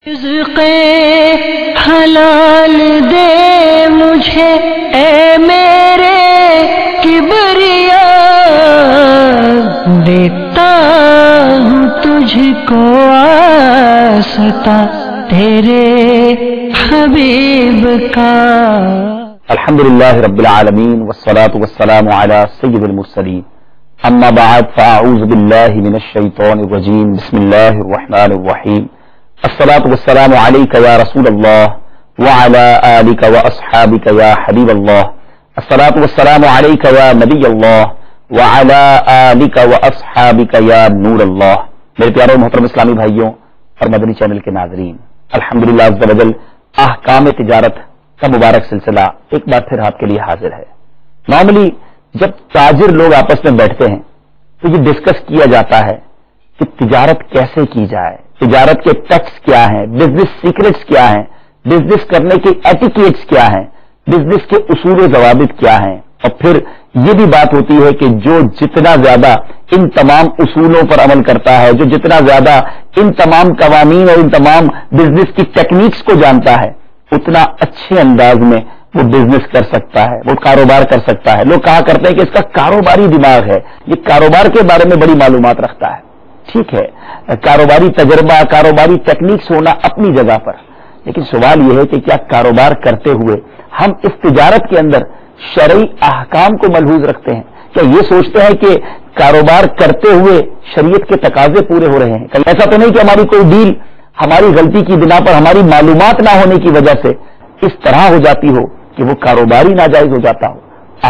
رزق حلال دے مجھے اے میرے کبریا، دیتا ہوں تجھ کو واسطہ تیرے حبیب کا۔ الحمدللہ رب العالمین والصلاة والسلام علی سید المرسلین، اما بعد فاعوذ باللہ من الشیطان الرجیم، بسم اللہ الرحمن الرحیم۔ الصلاة والسلام علیک یا رسول اللہ وعلی آلک واصحابک یا حبیب اللہ، الصلاة والسلام علیک یا نبی اللہ وعلی آلک واصحابک یا نور اللہ۔ میرے پیارے محترم اسلامی بھائیوں اور مدنی چینل کے ناظرین، الحمدللہ عز و جل احکام تجارت کا مبارک سلسلہ ایک بار پھر آپ کے لیے حاضر ہے۔ نارملی جب تاجر لوگ آپس میں بیٹھتے ہیں تو یہ ڈسکس کیا جاتا ہے کہ تجارت کیسے کی جائے، تجارت کے ٹیکس کیا ہیں، بزنس سیکرٹس کیا ہیں، بزنس کرنے کے ایٹیکیٹس کیا ہیں، بزنس کے اصول و ضوابط کیا ہیں، اور پھر یہ بھی بات ہوتی ہے کہ جو جتنا زیادہ ان تمام اصولوں پر عمل کرتا ہے، جو جتنا زیادہ ان تمام قوانین اور ان تمام بزنس کی ٹیکنیکس کو جانتا ہے، اتنا اچھے انداز میں وہ بزنس کر سکتا ہے، وہ کاروبار کر سکتا ہے۔ لوگ کہا کرتے ہیں کہ اس کا کاروباری دماغ ہے، یہ کاروبار کے بارے میں بڑی معلومات رکھتا ہے۔ ٹھیک ہے، کاروباری تجربہ، کاروباری ٹیکنیکس ہونا اپنی جگہ پر، لیکن سوال یہ ہے کہ کیا کاروبار کرتے ہوئے ہم اس تجارت کے اندر شرعی احکام کو ملحوظ رکھتے ہیں؟ کیا یہ سوچتے ہیں کہ کاروبار کرتے ہوئے شریعت کے تقاضے پورے ہو رہے ہیں؟ کہیں ایسا تو نہیں کہ ہماری کوئی ڈیل ہماری غلطی کی بنا پر، ہماری معلومات نہ ہونے کی وجہ سے اس طرح ہو جاتی ہو کہ وہ کاروباری ناجائز ہو جاتا ہو؟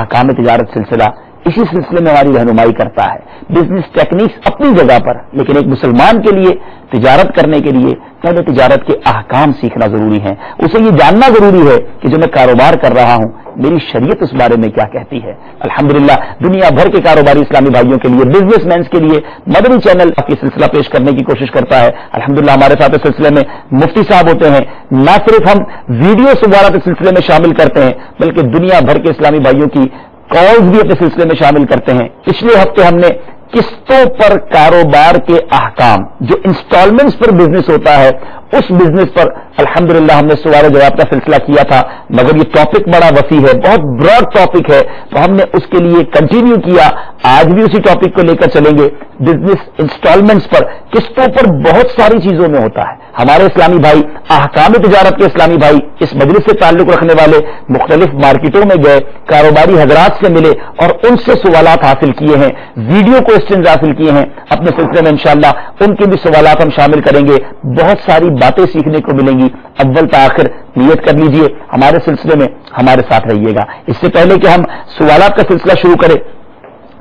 احکام تجارت سلسلہ اسی سلسلے میں ہماری رہنمائی کرتا ہے۔ بزنس ٹیکنیکس اپنی جگہ پر، لیکن ایک مسلمان کے لیے تجارت کرنے کے لیے پہلے تجارت کے احکام سیکھنا ضروری ہے، اسے یہ جاننا ضروری ہے کہ جو میں کاروبار کر رہا ہوں میری شریعت اس بارے میں کیا کہتی ہے۔ الحمدللہ دنیا بھر کے کاروباری اسلامی بھائیوں کے لیے، بزنس مینس کے لیے مدنی چینل آپ کی سلسلہ پیش کرنے کی کوشش کرتا ہے۔ الحمدللہ ہمارے ساتھ اس سلسلے میں مفتی صاحب ہوتے ہیں۔ نہ صرف ہم ویڈیو سوالات اس سلسلے میں شامل کرتے ہیں بلکہ دنیا بھر کے اسلامی بھائیوں کی کالز بھی اپنے سلسلے میں شامل کرتے ہیں۔ پچھلے ہفتے ہم نے قسطوں پر کاروبار کے احکام، جو انسٹالمنٹس پر بزنس ہوتا ہے اس بزنس پر الحمدللہ ہم نے سوال و جواب کا سلسلہ کیا تھا، مگر یہ ٹاپک بڑا وسیع ہے، بہت براڈ ٹاپک ہے، تو ہم نے اس کے لیے کنٹینیو کیا۔ آج بھی اسی ٹاپک کو لے کر چلیں گے۔ بزنس انسٹالمنٹس پر، قسطوں پر بہت ساری چیزوں میں ہوتا ہے۔ ہمارے اسلامی بھائی، احکام تجارت کے اسلامی بھائی، اس مجلس سے تعلق رکھنے والے مختلف مارکیٹوں میں گئے، کاروباری حضرات سے ملے اور ان سے سوالات حاصل کیے ہیں، ویڈیو کوسچنز حاصل کیے ہیں۔ اپنے سلسلے میں انشاءاللہ ان کے بھی سوالات ہم شامل کریں گے، بہت ساری باتیں سیکھنے کو ملیں گی۔ اول تاخر نیت کر لیجئے، ہمارے سلسلے میں ہمارے ساتھ رہیے گا۔ اس سے پہلے کہ ہم سوالات کا سلسلہ شروع کریں،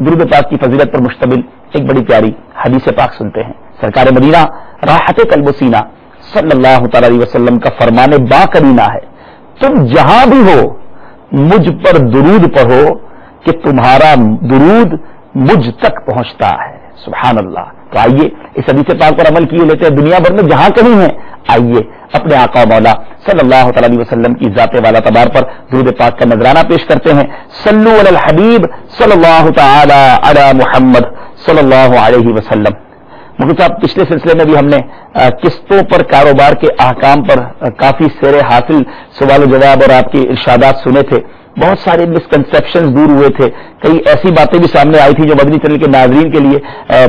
درود پاک کی فضیلت پر مشتمل ایک بڑی پیاری حدیث پاک سنتے ہیں۔ سرکار مدینہ راحت قلب و سینہ صلی اللہ تعالی علیہ وسلم کا فرمان با کرینا ہے، تم جہاں بھی ہو مجھ پر درود پڑھو کہ تمہارا درود مجھ تک پہنچتا ہے۔ سبحان اللہ۔ تو آئیے اس حدیث پاک پر عمل کیے لیتے ہیں۔ دنیا بھر میں جہاں کہیں ہیں، آئیے اپنے آقا و مولا صلی اللہ تعالی علیہ وسلم کی ذات والا تبار پر درود پاک کا نذرانہ پیش کرتے ہیں۔ صلو علی الحبیب صلی اللہ تعالی علی محمد صلی اللہ علیہ وسلم۔ مفتی صاحب، پچھلے سلسلے میں بھی ہم نے قسطوں پر کاروبار کے احکام پر کافی سیر حاصل سوال و جواب اور آپ کے ارشادات سنے تھے۔ بہت سارے مسکنسیپشنز دور ہوئے تھے، کئی ایسی باتیں بھی سامنے آئی تھی جو مدنی چینل کے ناظرین کے لیے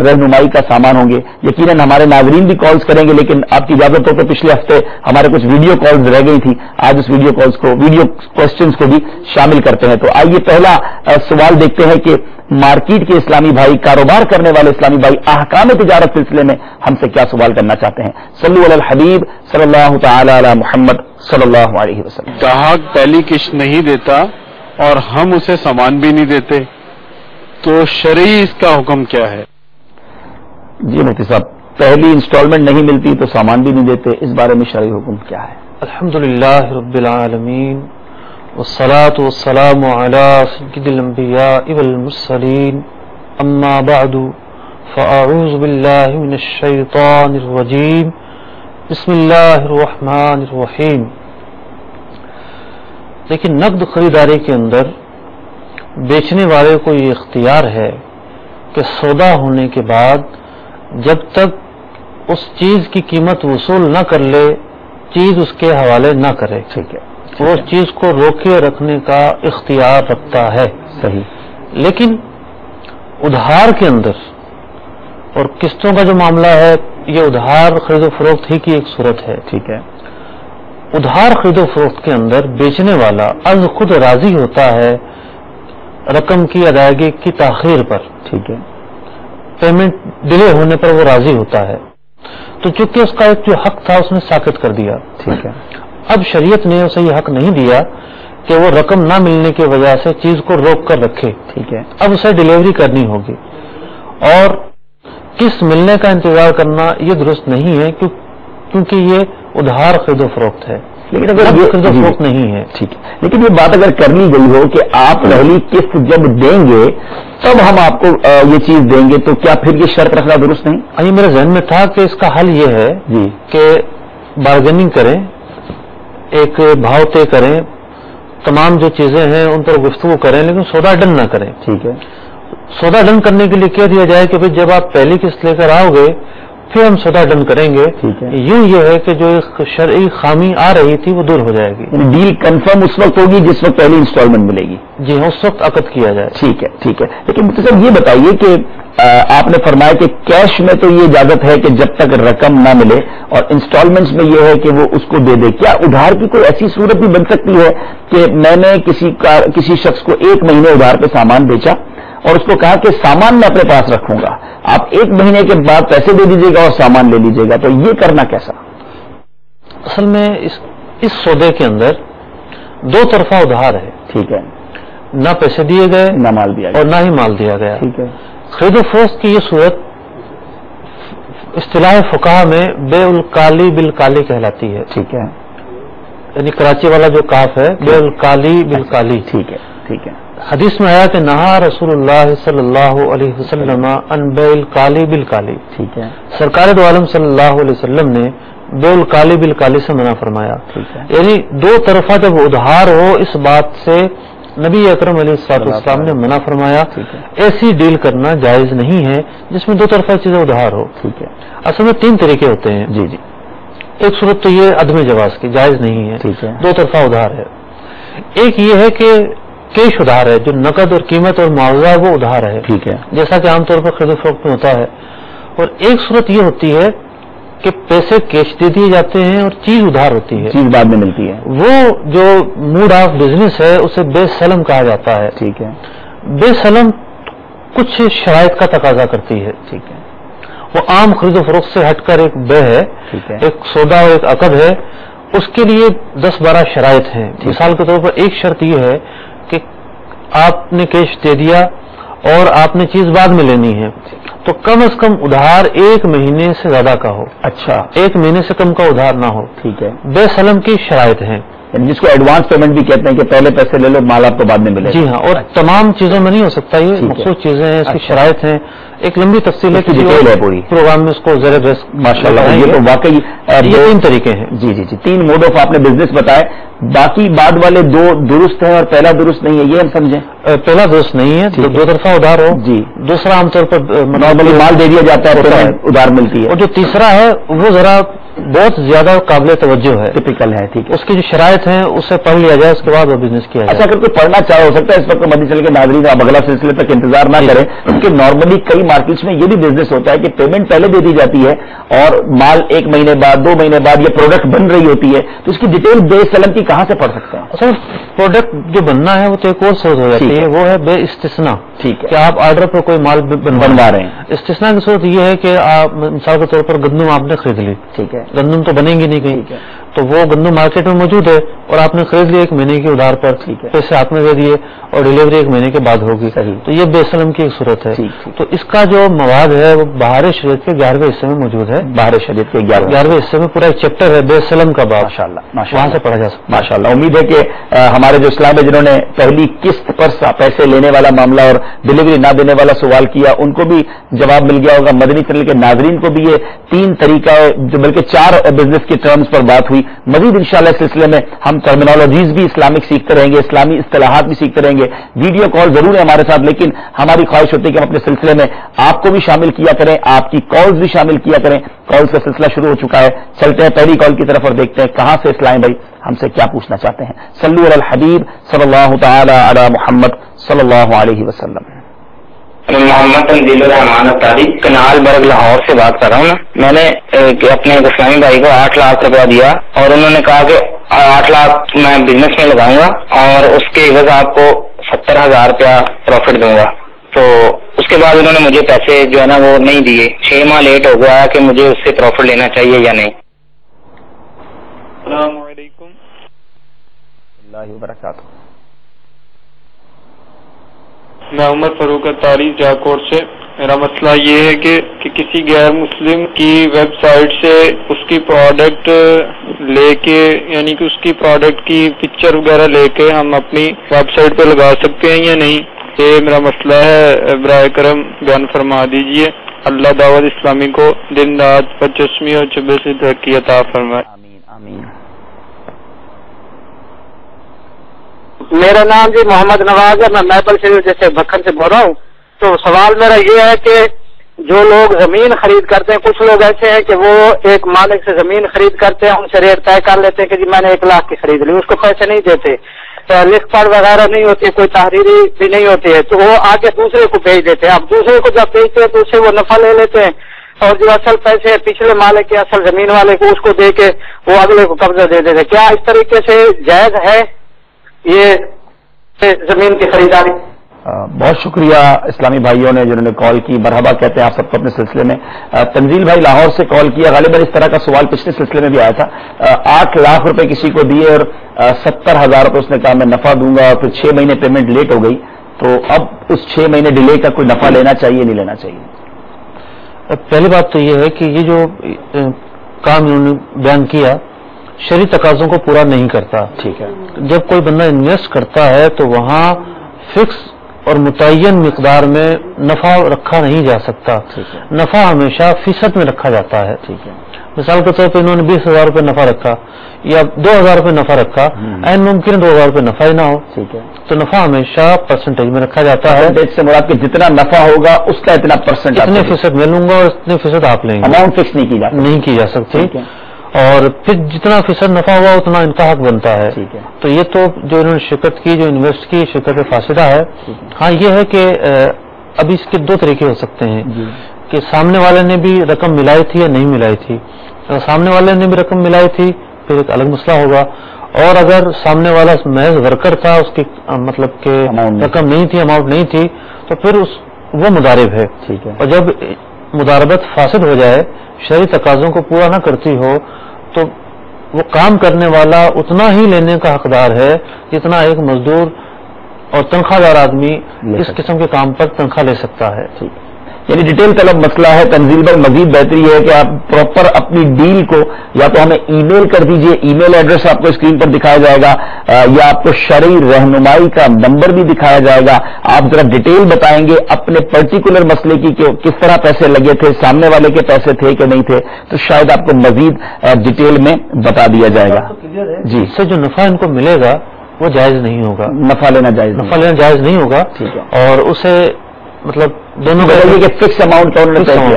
رہنمائی کا سامان ہوں گے۔ یقیناً ہمارے ناظرین بھی کالز کریں گے، لیکن آپ کی اجازت ہو تو پچھلے ہفتے ہمارے کچھ ویڈیو کالز رہ گئی تھی، آج اس ویڈیو کوسچنز کو بھی شامل کرتے ہیں۔ تو آئیے پہلا سوال دیکھتے ہیں کہ مارکیٹ کے اسلامی بھائی، کاروبار کرنے والے اسلامی بھائی احکام تجارت سلسلے میں ہم سے کیا سوال کرنا چاہتے ہیں۔ صلو علی الحبیب صلی اللہ تعالی علی محمد صلی اللہ علیہ وسلم۔ گاہک پہلی قسط نہیں دیتا اور ہم اسے سامان بھی نہیں دیتے تو شرعی اس کا حکم کیا ہے؟ جی مفتی صاحب، پہلی انسٹالمنٹ نہیں ملتی تو سامان بھی نہیں دیتے، اس بارے میں شرعی حکم کیا ہے؟ الحمدللہ رب العالمین والصلاة والسلام علی سید الانبیاء والمرسلین، اما بعد فاعوذ باللہ من الشیطان الرجیم، بسم اللہ الرحمن الرحیم۔ لیکن نقد خریداری کے اندر بیچنے والے کو یہ اختیار ہے کہ سودا ہونے کے بعد جب تک اس چیز کی قیمت وصول نہ کر لے چیز اس کے حوالے نہ کرے، ٹھیک ہے، وہ اس چیز کو روکے رکھنے کا اختیار رکھتا ہے. صحیح. لیکن ادھار کے اندر اور قسطوں کا جو معاملہ ہے، یہ ادھار خرید و فروخت ہی کی ایک صورت ہے. ٹھیک ہے. ادھار خرید و فروخت کے اندر بیچنے والا از خود راضی ہوتا ہے رقم کی ادائیگی کی تاخیر پر، ٹھیک ہے، پیمنٹ ڈیلے ہونے پر وہ راضی ہوتا ہے. تو چونکہ اس کا ایک جو حق تھا اس نے ساقط کر دیا. ٹھیک ہے. اب شریعت نے اسے یہ حق نہیں دیا کہ وہ رقم نہ ملنے کی وجہ سے چیز کو روک کر رکھے. ٹھیک ہے. اب اسے ڈیلیوری کرنی ہوگی، اور قسط ملنے کا انتظار کرنا یہ درست نہیں ہے کیونکہ یہ ادھار خرید و فروخت ہے، لیکن اگر یہ خرید و فروخت نہیں ہے. ٹھیک ہے، لیکن یہ بات اگر کرنی گئی ہو کہ آپ پہلی قسط جب دیں گے تب ہم آپ کو یہ چیز دیں گے، تو کیا پھر یہ شرط رکھنا درست نہیں؟ یہ میرے ذہن میں تھا کہ اس کا حل یہ ہے جی کہ بارگیننگ کریں، ایک بھاؤ طے کریں، تمام جو چیزیں ہیں ان پر گفتگو کریں، لیکن سودا ڈن نہ کریں. ٹھیک ہے. سودا ڈن کرنے کے لیے کہہ دیا جائے کہ جب آپ پہلی قسط لے کر آؤ گے پھر ہم سودا ڈن کریں گے. ٹھیک ہے. یوں یہ ہے کہ جو ایک شرعی خامی آ رہی تھی وہ دور ہو جائے گی. یعنی ڈیل کنفرم اس وقت ہوگی جس وقت پہلی انسٹالمنٹ ملے گی. جی ہاں، اس وقت عقد کیا جائے. ٹھیک ہے. ٹھیک ہے. لیکن مختصر یہ بتائیے کہ آپ نے فرمایا کہ کیش میں تو یہ اجازت ہے کہ جب تک رقم نہ ملے، اور انسٹالمنٹس میں یہ ہے کہ وہ اس کو دے دے. کیا ادھار کی کوئی ایسی صورت بھی بن سکتی ہے کہ میں نے کسی شخص کو 1 مہینے ادھار پہ سامان بیچا اور اس کو کہا کہ سامان میں اپنے پاس رکھوں گا، آپ 1 مہینے کے بعد پیسے دے دیجیے گا اور سامان لے لیجیے گا، تو یہ کرنا کیسا؟ اصل میں اس سودے کے اندر دو طرفہ ادھار ہے. ٹھیک ہے. نہ پیسے دیے گئے نہ مال دیا اور گیا. نہ ہی مال دیا گیا. ٹھیک ہے. خرید و فروخت کی یہ صورت اصطلاح فقہ میں بے القالی بالکالی کہلاتی ہے. ٹھیک ہے. یعنی کراچی والا جو کاف ہے، بے القالی بالکالی. ٹھیک ہے. ٹھیک ہے. حدیث میں آیا کہ نہا رسول اللہ صلی اللہ علیہ وسلم ان بے القالی بالکالی. ٹھیک ہے. سرکار دو عالم صلی اللہ علیہ وسلم نے بے القالی بالکالی سے منع فرمایا. ٹھیک ہے. یعنی دو طرفہ جب ادھار ہو اس بات سے نبی اکرم علیہ السلام نے منع فرمایا. ایسی ڈیل کرنا جائز نہیں ہے جس میں دو طرفہ چیزیں ادھار ہو. ٹھیک ہے. اصل میں 3 طریقے ہوتے ہیں. جی جی. ایک صورت تو یہ عدم جواز کی، جائز نہیں ہے. ٹھیک ہے. دو طرفہ ادھار ہے. ایک یہ ہے کہ کیش ادھار ہے، جو نقد اور قیمت اور معاوضہ ہے وہ ادھار ہے. ٹھیک ہے. جیسا کہ عام طور پر خرید و فروخت میں ہوتا ہے. اور ایک صورت یہ ہوتی ہے کہ پیسے کیش دے دیے جاتے ہیں اور چیز ادھار ہوتی ہے، چیز بعد میں ملتی ہے. وہ جو موڈ آف بزنس ہے اسے بے سلم کہا جاتا ہے. ٹھیک ہے. بے سلم کچھ شرائط کا تقاضا کرتی ہے. ٹھیک ہے. وہ عام خرید و فروخت سے ہٹ کر ایک بے ہے، ٹھیک ہے. ایک سودا اور ایک عقد ہے. اس کے لیے 10-12 شرائط ہیں. مثال کے طور پر ایک شرط یہ ہے کہ آپ نے کیش دے دیا اور آپ نے چیز بعد میں لینی ہے، تو کم از کم ادھار 1 مہینے سے زیادہ کا ہو. اچھا. 1 مہینے سے کم کا ادھار نہ ہو. ٹھیک ہے. بے سلم کی شرائط ہیں، جس کو ایڈوانس پیمنٹ بھی کہتے ہیں کہ پہلے پیسے لے لو، مال آپ کو بعد میں ملے. جی ہاں. اور تمام چیزوں میں نہیں ہو سکتا، یہ مخصوص چیزیں ہیں، اس کی شرائط ہیں. ایک لمبی تفصیل ہے، ڈیٹیل ہے پوری پروگرام میں اس کو زیر بحث. ماشاء اللہ. یہ تو واقعی یہ 3 طریقے ہیں. جی جی جی. 3 موڈ آف آپ نے بزنس بتائے، باقی بعد والے 2 درست ہیں اور پہلا درست نہیں ہے، یہ ہم سمجھیں. پہلا درست نہیں ہے، دو طرفہ ادھار ہو. جی. دوسرا عام طور پر نارملی مال دے دیا جاتا ہے، پیمنٹ ادھار ملتی ہے. اور جو تیسرا ہے وہ ذرا بہت زیادہ قابل توجہ ہے، ٹپیکل ہے. ٹھیک ہے. اس کی جو شرائط ہیں اسے پڑھ لیا جائے، اس کے بعد وہ بزنس کیا جائے. اچھا، اگر کوئی پڑھنا چاہے ہو سکتا ہے اس وقت مدنی چینل کے ناظرین اب اگلا سلسلے تک انتظار نہ کریں، کیونکہ نارملی کئی مارکیٹس میں یہ بھی بزنس ہوتا ہے کہ پیمنٹ پہلے دے دی جاتی ہے اور مال 1 مہینے بعد 2 مہینے بعد یہ پروڈکٹ بن رہی ہوتی ہے، تو اس کی ڈیٹیل بے سلم کی کہاں سے پڑھ سکتے ہیں؟ اصل پروڈکٹ جو بننا ہے وہ تو ایک اور صورت ہو جاتی ہے، وہ ہے بے استثناء. ٹھیک ہے. کہ آپ آرڈر پر کوئی مال بنوا رہے ہیں. استثناء کی صورت یہ ہے کہ آپ مثال کے طور پر گندم آپ نے خرید لی. ٹھیک ہے. گندم تو بنے گی نہیں کہیں، تو وہ گندم مارکیٹ میں موجود ہے اور آپ نے خرید لیا 1 مہینے کے ادھار پر. ٹھیک ہے. پیسے ہاتھ میں دے دیے اور ڈیلیوری 1 مہینے کے بعد ہوگی. صحیح. تو یہ بے سلم کی ایک صورت ہے. ٹھیک. تو اس کا جو مواد ہے وہ بہار شریعت کے 11ویں حصے میں موجود ہے. بہار شریعت کے 11ویں حصے میں پورا ایک چیپٹر ہے بے سلم کا باب. ماشاء اللہ. وہاں سے پڑھا جا سکتا. ماشاء اللہ. امید ہے کہ ہمارے جو اسلام ہے جنہوں نے پہلی قسط پر پیسے لینے والا معاملہ اور ڈلیوری نہ دینے والا سوال کیا ان کو بھی جواب مل گیا ہوگا. مدنی چینل کے ناظرین کو بھی یہ 3 طریقہ جو بلکہ 4 بزنس کی ٹرمز پر بات ہوئی मजीद इंशाअल्लाह इस सिलसिले में हम टर्मिनोलॉजीज भी इस्लामिक सीखते रहेंगे, इस्लामी इस्तिलाहात भी सीखते रहेंगे। वीडियो कॉल जरूर है हमारे साथ, लेकिन हमारी ख्वाहिश होती है कि हम अपने सिलसिले में आपको भी शामिल किया करें, आपकी कॉल्स भी शामिल किया करें। कॉल्स का सिलसिला शुरू हो चुका है, चलते हैं पहली कॉल की तरफ और देखते हैं कहां से इस्लाम भाई हमसे क्या पूछना चाहते हैं। सल्लु अलल हबीब सल्लल्लाहु तआला अला मुहम्मद सल्लल्लाहु अलैहि वसल्लम। मोहम्मद तंजील रहमान अतारी कनाल बर्ग लाहौर से बात कर रहा हूँ। मैंने अपने इस्लामी भाई को 8 लाख रुपया दिया और उन्होंने कहा कि 8 लाख मैं बिजनेस में लगाऊंगा और उसके एवज आपको 70,000 रुपया प्रॉफिट दूंगा। तो उसके बाद उन्होंने मुझे पैसे जो है ना वो नहीं दिए। 6 माह लेट हो गया कि मुझे उससे प्रॉफिट लेना चाहिए या नहीं। अस्सलाम वालेकुम। मैं उमर फरूक अतारी जाकोर से। मेरा मसला ये है कि किसी गैर मुस्लिम की वेबसाइट से उसकी प्रोडक्ट लेके, यानी कि उसकी प्रोडक्ट की पिक्चर वगैरह लेके हम अपनी वेबसाइट पे लगा सकते हैं या नहीं, ये मेरा मसला है। बराए करम बयान फरमा दीजिए। अल्लाह दावत इस्लामी को दिन रात 25वीं और 26वीं तरक्की अता फरमाए। आमीन आमीन। मेरा नाम जी मोहम्मद नवाज है। मैं मैपल से जैसे भक्खन से बोल रहा हूँ। तो सवाल मेरा ये है कि जो लोग जमीन खरीद करते हैं, कुछ लोग ऐसे हैं कि वो एक मालिक से जमीन खरीद करते हैं, उनसे रेट तय कर लेते हैं कि जी मैंने 1 लाख की खरीद ली, उसको पैसे नहीं देते, लिस्ट पढ़ वगैरह नहीं होती, कोई तहरीरी भी नहीं होती है, तो वो आगे दूसरे को भेज देते हैं। अब दूसरे को जब भेजते हैं तो उससे वो नफा ले लेते हैं और जो असल पैसे है पिछले मालिक के, असल जमीन वाले को, उसको दे के वो अगले को कब्जा दे देते हैं। क्या इस तरीके से जायज है ये जमीन की खरीदारी? बहुत शुक्रिया इस्लामी भाइयों ने जिन्होंने कॉल की। मरहबा कहते हैं आप सबको अपने सिलसिले में। तंजील भाई लाहौर से कॉल किया। गालिबन इस तरह का सवाल पिछले सिलसिले में भी आया था। 8 लाख रुपए किसी को दिए और 70,000 रुपए उसने कहा मैं नफा दूंगा और फिर 6 महीने पेमेंट लेट हो गई, तो अब उस 6 महीने डिले का कोई नफा लेना चाहिए नहीं लेना चाहिए? पहली बात तो ये है कि ये जो काम इन्होंने बयान किया शरई तकाज़ों को पूरा नहीं करता। ठीक है। जब कोई बंदा इन्वेस्ट करता है तो वहां फिक्स और मुतय्यन मिकदार में नफा रखा नहीं जा सकता। नफा हमेशा फीसद में रखा जाता है। ठीक है। मिसाल के तौर पर इन्होंने 20,000 रुपये नफा रखा या 2,000 रुपये नफा रखा, ऐन मुमकिन 2,000 रुपये नफा ही ना हो। ठीक है। तो नफा हमेशा परसेंटेज में रखा जाता है। परसेंटेज से मुराद कि जितना नफा होगा उसका इतना परसेंट, इतने फीसद मैं लूंगा और इतने फीसद आप लेंगे। अमाउंट फिक्स नहीं की जा सकती। ठीक है। और फिर जितना फीसद नफा हुआ उतना इनका हक बनता है। ठीक है। तो ये तो जो इन्होंने शिरकत की, जो इन्वेस्ट की, शिरकत फासिदा है। हाँ, ये है कि अभी इसके 2 तरीके हो सकते हैं कि सामने वाले ने भी रकम मिलाई थी या नहीं मिलाई थी। अगर सामने वाले ने भी रकम मिलाई थी फिर एक अलग मसला होगा, और अगर सामने वाला महज वर्कर था, उसकी मतलब के रकम नहीं थी, अमाउंट नहीं थी, तो फिर वो मुदारिब है। ठीक है। और जब मुदारबत फासिद हो जाए, शरई तकाज़ों को पूरा न करती हो, तो वो काम करने वाला उतना ही लेने का हकदार है जितना एक मजदूर और तनख्वाहदार आदमी इस किस्म के काम पर तनख्वाह ले सकता है। ठीक, यानी डिटेल तलब मसला है। तंजील पर मजीद बेहतरी है कि आप प्रॉपर अपनी डील को या तो हमें ईमेल कर दीजिए, ईमेल एड्रेस आपको स्क्रीन पर दिखाया जाएगा, या आपको शरई रहनुमाई का नंबर भी दिखाया जाएगा। आप जरा डिटेल बताएंगे अपने पर्टिकुलर मसले की कि किस तरह पैसे लगे थे, सामने वाले के पैसे थे कि नहीं थे, तो शायद आपको मजीद डिटेल में बता दिया जाएगा। जी, इससे जो नफा इनको मिलेगा वो जायज नहीं होगा। नफा लेना जायज नहीं होगा। ठीक है। और उसे मतलब दोनों का ये फिक्स अमाउंट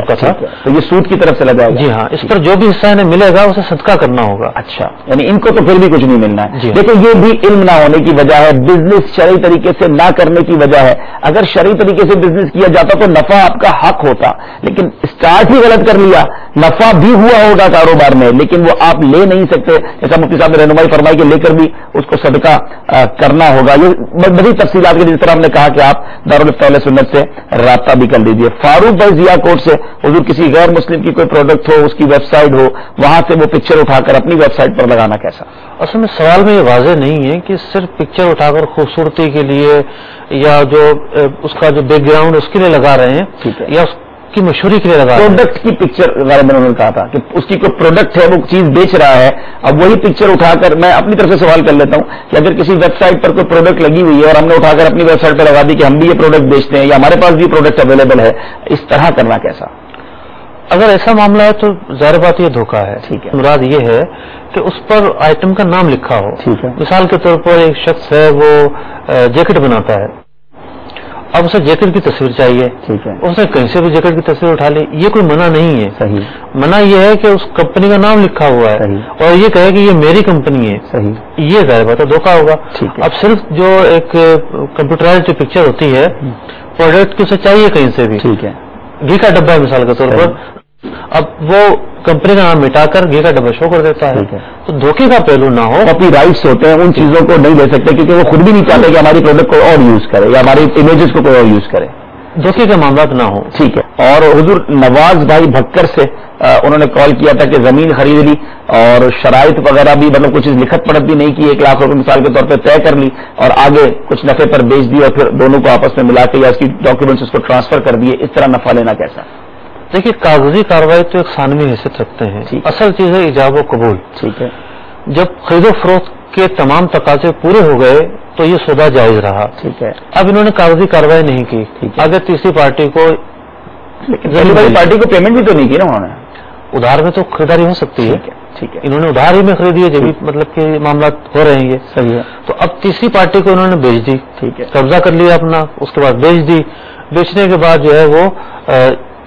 का था, तो ये सूद की तरफ चला जाएगा। जी हाँ, इस पर जो भी हिस्सा इन्हें मिलेगा उसे सदका करना होगा। अच्छा, यानी इनको तो फिर भी कुछ नहीं मिलना है। देखो, ये भी इल्म ना होने की वजह है, बिजनेस शरई तरीके से ना करने की वजह है। अगर शरई तरीके से बिजनेस किया जाता तो नफा आपका हक होता, लेकिन स्टार्ट ही गलत कर लिया। नफा भी हुआ होगा कारोबार में, लेकिन वो आप ले नहीं सकते। जैसा मुफ्ती साहब ने रहनुमाई फरमाई के लेकर भी उसको सदका करना होगा। ये बड़ी तफसीलात के, जिस तरह हमने कहा कि आप दारुल इफ्ता सुन्नत से राब्ता भी कर लीजिए। फारूक भाई जिया कोट से, हुजूर किसी गैर मुस्लिम की कोई प्रोडक्ट हो, उसकी वेबसाइट हो, वहां से वो पिक्चर उठाकर अपनी वेबसाइट पर लगाना कैसा? असल में सवाल में ये वाज़ेह नहीं है कि सिर्फ पिक्चर उठाकर खूबसूरती के लिए या जो उसका जो बैकग्राउंड उसके लिए लगा रहे हैं, ठीक है, या उसकी मशहूरी के लिए लगा रहे हैं। प्रोडक्ट की पिक्चर उन्होंने कहा था कि उसकी कोई प्रोडक्ट है, वो चीज बेच रहा है, अब वही पिक्चर उठाकर, मैं अपनी तरफ से सवाल कर लेता हूं कि अगर किसी वेबसाइट पर कोई प्रोडक्ट लगी हुई है और हमने उठाकर अपनी वेबसाइट पर लगा दी कि हम भी ये प्रोडक्ट बेचते हैं या हमारे पास भी प्रोडक्ट अवेलेबल है, इस तरह करना कैसा? اگر ایسا معاملہ ہے تو ظاہر بات یہ دھوکہ ہے. ٹھیک ہے. مراد یہ ہے کہ اس پر آئٹم کا نام لکھا ہو. ٹھیک ہے. مثال کے طور پر ایک شخص ہے وہ جیکٹ بناتا ہے, اب اسے جیکٹ کی تصویر چاہیے. ٹھیک ہے. اس نے کہیں سے بھی جیکٹ کی تصویر اٹھا لی, یہ کوئی منع نہیں ہے. صحیح. منع یہ ہے کہ اس کمپنی کا نام لکھا ہوا ہے اور یہ کہے کہ یہ میری کمپنی ہے. صحیح. یہ ظاہر بات ہے دھوکہ ہوگا. ٹھیک ہے. اب صرف جو ایک کمپیوٹرائزڈ پکچر ہوتی ہے پروڈکٹ کی اسے چاہیے کہیں سے بھی. ٹھیک ہے. گھی کا ڈبہ ہے مثال کے طور پر, اب وہ کمپنی کا نام مٹا کر گھی کا ڈبہ شو کر دیتا ہے. تو دھوکے کا پہلو نہ ہو. کاپی رائٹس ہوتے ہیں, ان چیزوں کو نہیں لے سکتے کیونکہ وہ خود بھی نہیں چاہتے کہ ہماری پروڈکٹ کو اور یوز کرے یا ہماری امیجز کو کوئی اور یوز کرے. دھوکے کے معاملات نہ ہو. ٹھیک ہے. اور حضور نواز بھائی بھکر سے انہوں نے کال کیا تھا کہ زمین خرید لی اور شرائط وغیرہ بھی, مطلب کچھ چیز لکھت پڑھت بھی نہیں کی, 1 لاکھ روپے مثال کے طور پہ طے کر لی اور آگے کچھ نفے پر بیچ دی اور پھر دونوں کو آپس میں ملا کے یا اس کی ڈاکیومنٹس اس کو ٹرانسفر کر دیے, اس طرح نفع لینا کیسا؟ دیکھیے کاغذی کارروائی تو ایک ثانوی حیثیت رکھتے ہیں. اصل چیز ہے ایجاب و قبول. ٹھیک ہے. جب خرید و فروخت کے تمام تقاضے پورے ہو گئے تو یہ سودا جائز رہا. ٹھیک ہے. اب انہوں نے کاغذی کارروائی نہیں کی, اگر تیسری پارٹی کو پارٹی کو پیمنٹ بھی تو نہیں کی نا انہوں نے. ادھار میں تو خریداری ہو سکتی ہے. ٹھیک ہے. انہوں نے ادھار ہی میں خریدی ہے, جبھی مطلب کہ معاملات ہو رہے ہیں یہ. صحیح ہے. تو اب تیسری پارٹی کو انہوں نے بیچ دی. ٹھیک ہے. قبضہ کر لیا اپنا, اس کے بعد بیچ دی. بیچنے کے بعد جو ہے وہ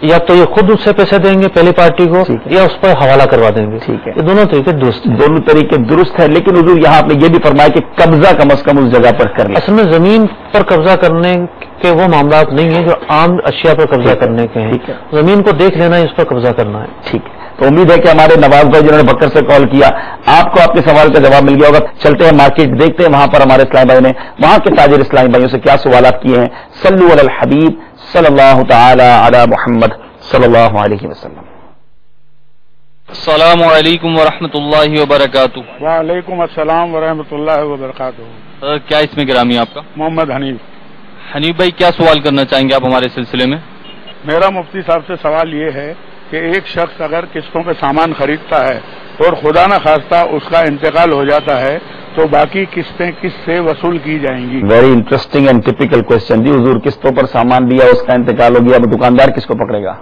یا تو یہ خود اس سے پیسے دیں گے پہلی پارٹی کو یا اس پر حوالہ کروا دیں گے. ٹھیک ہے. یہ دونوں طریقے درست ہیں. دونوں طریقے درست ہے, لیکن حضور یہاں آپ نے یہ بھی فرمایا کہ قبضہ کم از کم اس جگہ پر کر لیں. اصل میں زمین پر قبضہ کرنے کے وہ معاملات نہیں ہیں جو عام اشیاء پر قبضہ کرنے کے ہیں. زمین کو دیکھ لینا ہے, اس پر قبضہ کرنا ہے. ٹھیک ہے. تو امید ہے کہ ہمارے نواز بھائی جنہوں نے بکر سے کال کیا, آپ کو آپ کے سوال کا جواب مل گیا ہوگا. چلتے ہیں مارکیٹ, دیکھتے ہیں وہاں پر ہمارے اسلامی بھائی نے وہاں کے تاجر اسلامی بھائیوں سے کیا سوالات کیے ہیں. صلو علی الحبیب صلی اللہ تعالی علی محمد صلی اللہ علیہ وسلم. السلام علیکم ورحمۃ اللہ وبرکاتہ. وعلیکم السلام ورحمۃ اللہ وبرکاتہ. کیا اس میں گرامی آپ کا؟ محمد حنیف. حنیف بھائی کیا سوال کرنا چاہیں گے آپ ہمارے سلسلے میں؟ میرا مفتی صاحب سے سوال یہ ہے کہ ایک شخص اگر قسطوں پہ سامان خریدتا ہے اور خدا نہ خواستہ اس کا انتقال ہو جاتا ہے تو باقی قسطیں کس سے وصول کی جائیں گی؟ Very interesting and typical question جی. حضور قسطوں پر سامان لیا, اس کا انتقال ہو گیا, اب دکاندار کس کو پکڑے گا؟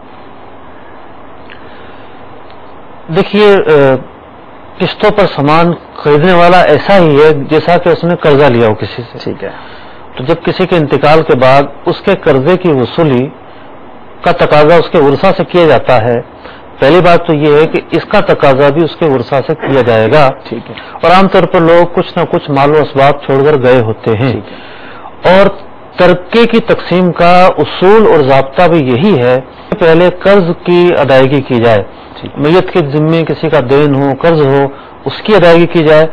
دیکھیے قسطوں پر سامان خریدنے والا ایسا ہی ہے جیسا کہ اس نے قرضہ لیا ہو کسی سے. ٹھیک ہے. تو جب کسی کے انتقال کے بعد اس کے قرضے کی وصولی کا تقاضا اس کے ورثہ سے کیا جاتا ہے, پہلی بات تو یہ ہے کہ اس کا تقاضا بھی اس کے ورثہ سے کیا جائے گا. ٹھیک ہے. اور عام طور پر لوگ کچھ نہ کچھ مال و اسباب چھوڑ کر گئے ہوتے ہیں. اور ترکے کی تقسیم کا اصول اور ضابطہ بھی یہی ہے کہ پہلے قرض کی ادائیگی کی جائے. میت کے ذمے کسی کا دین ہو, قرض ہو, اس کی ادائیگی کی جائے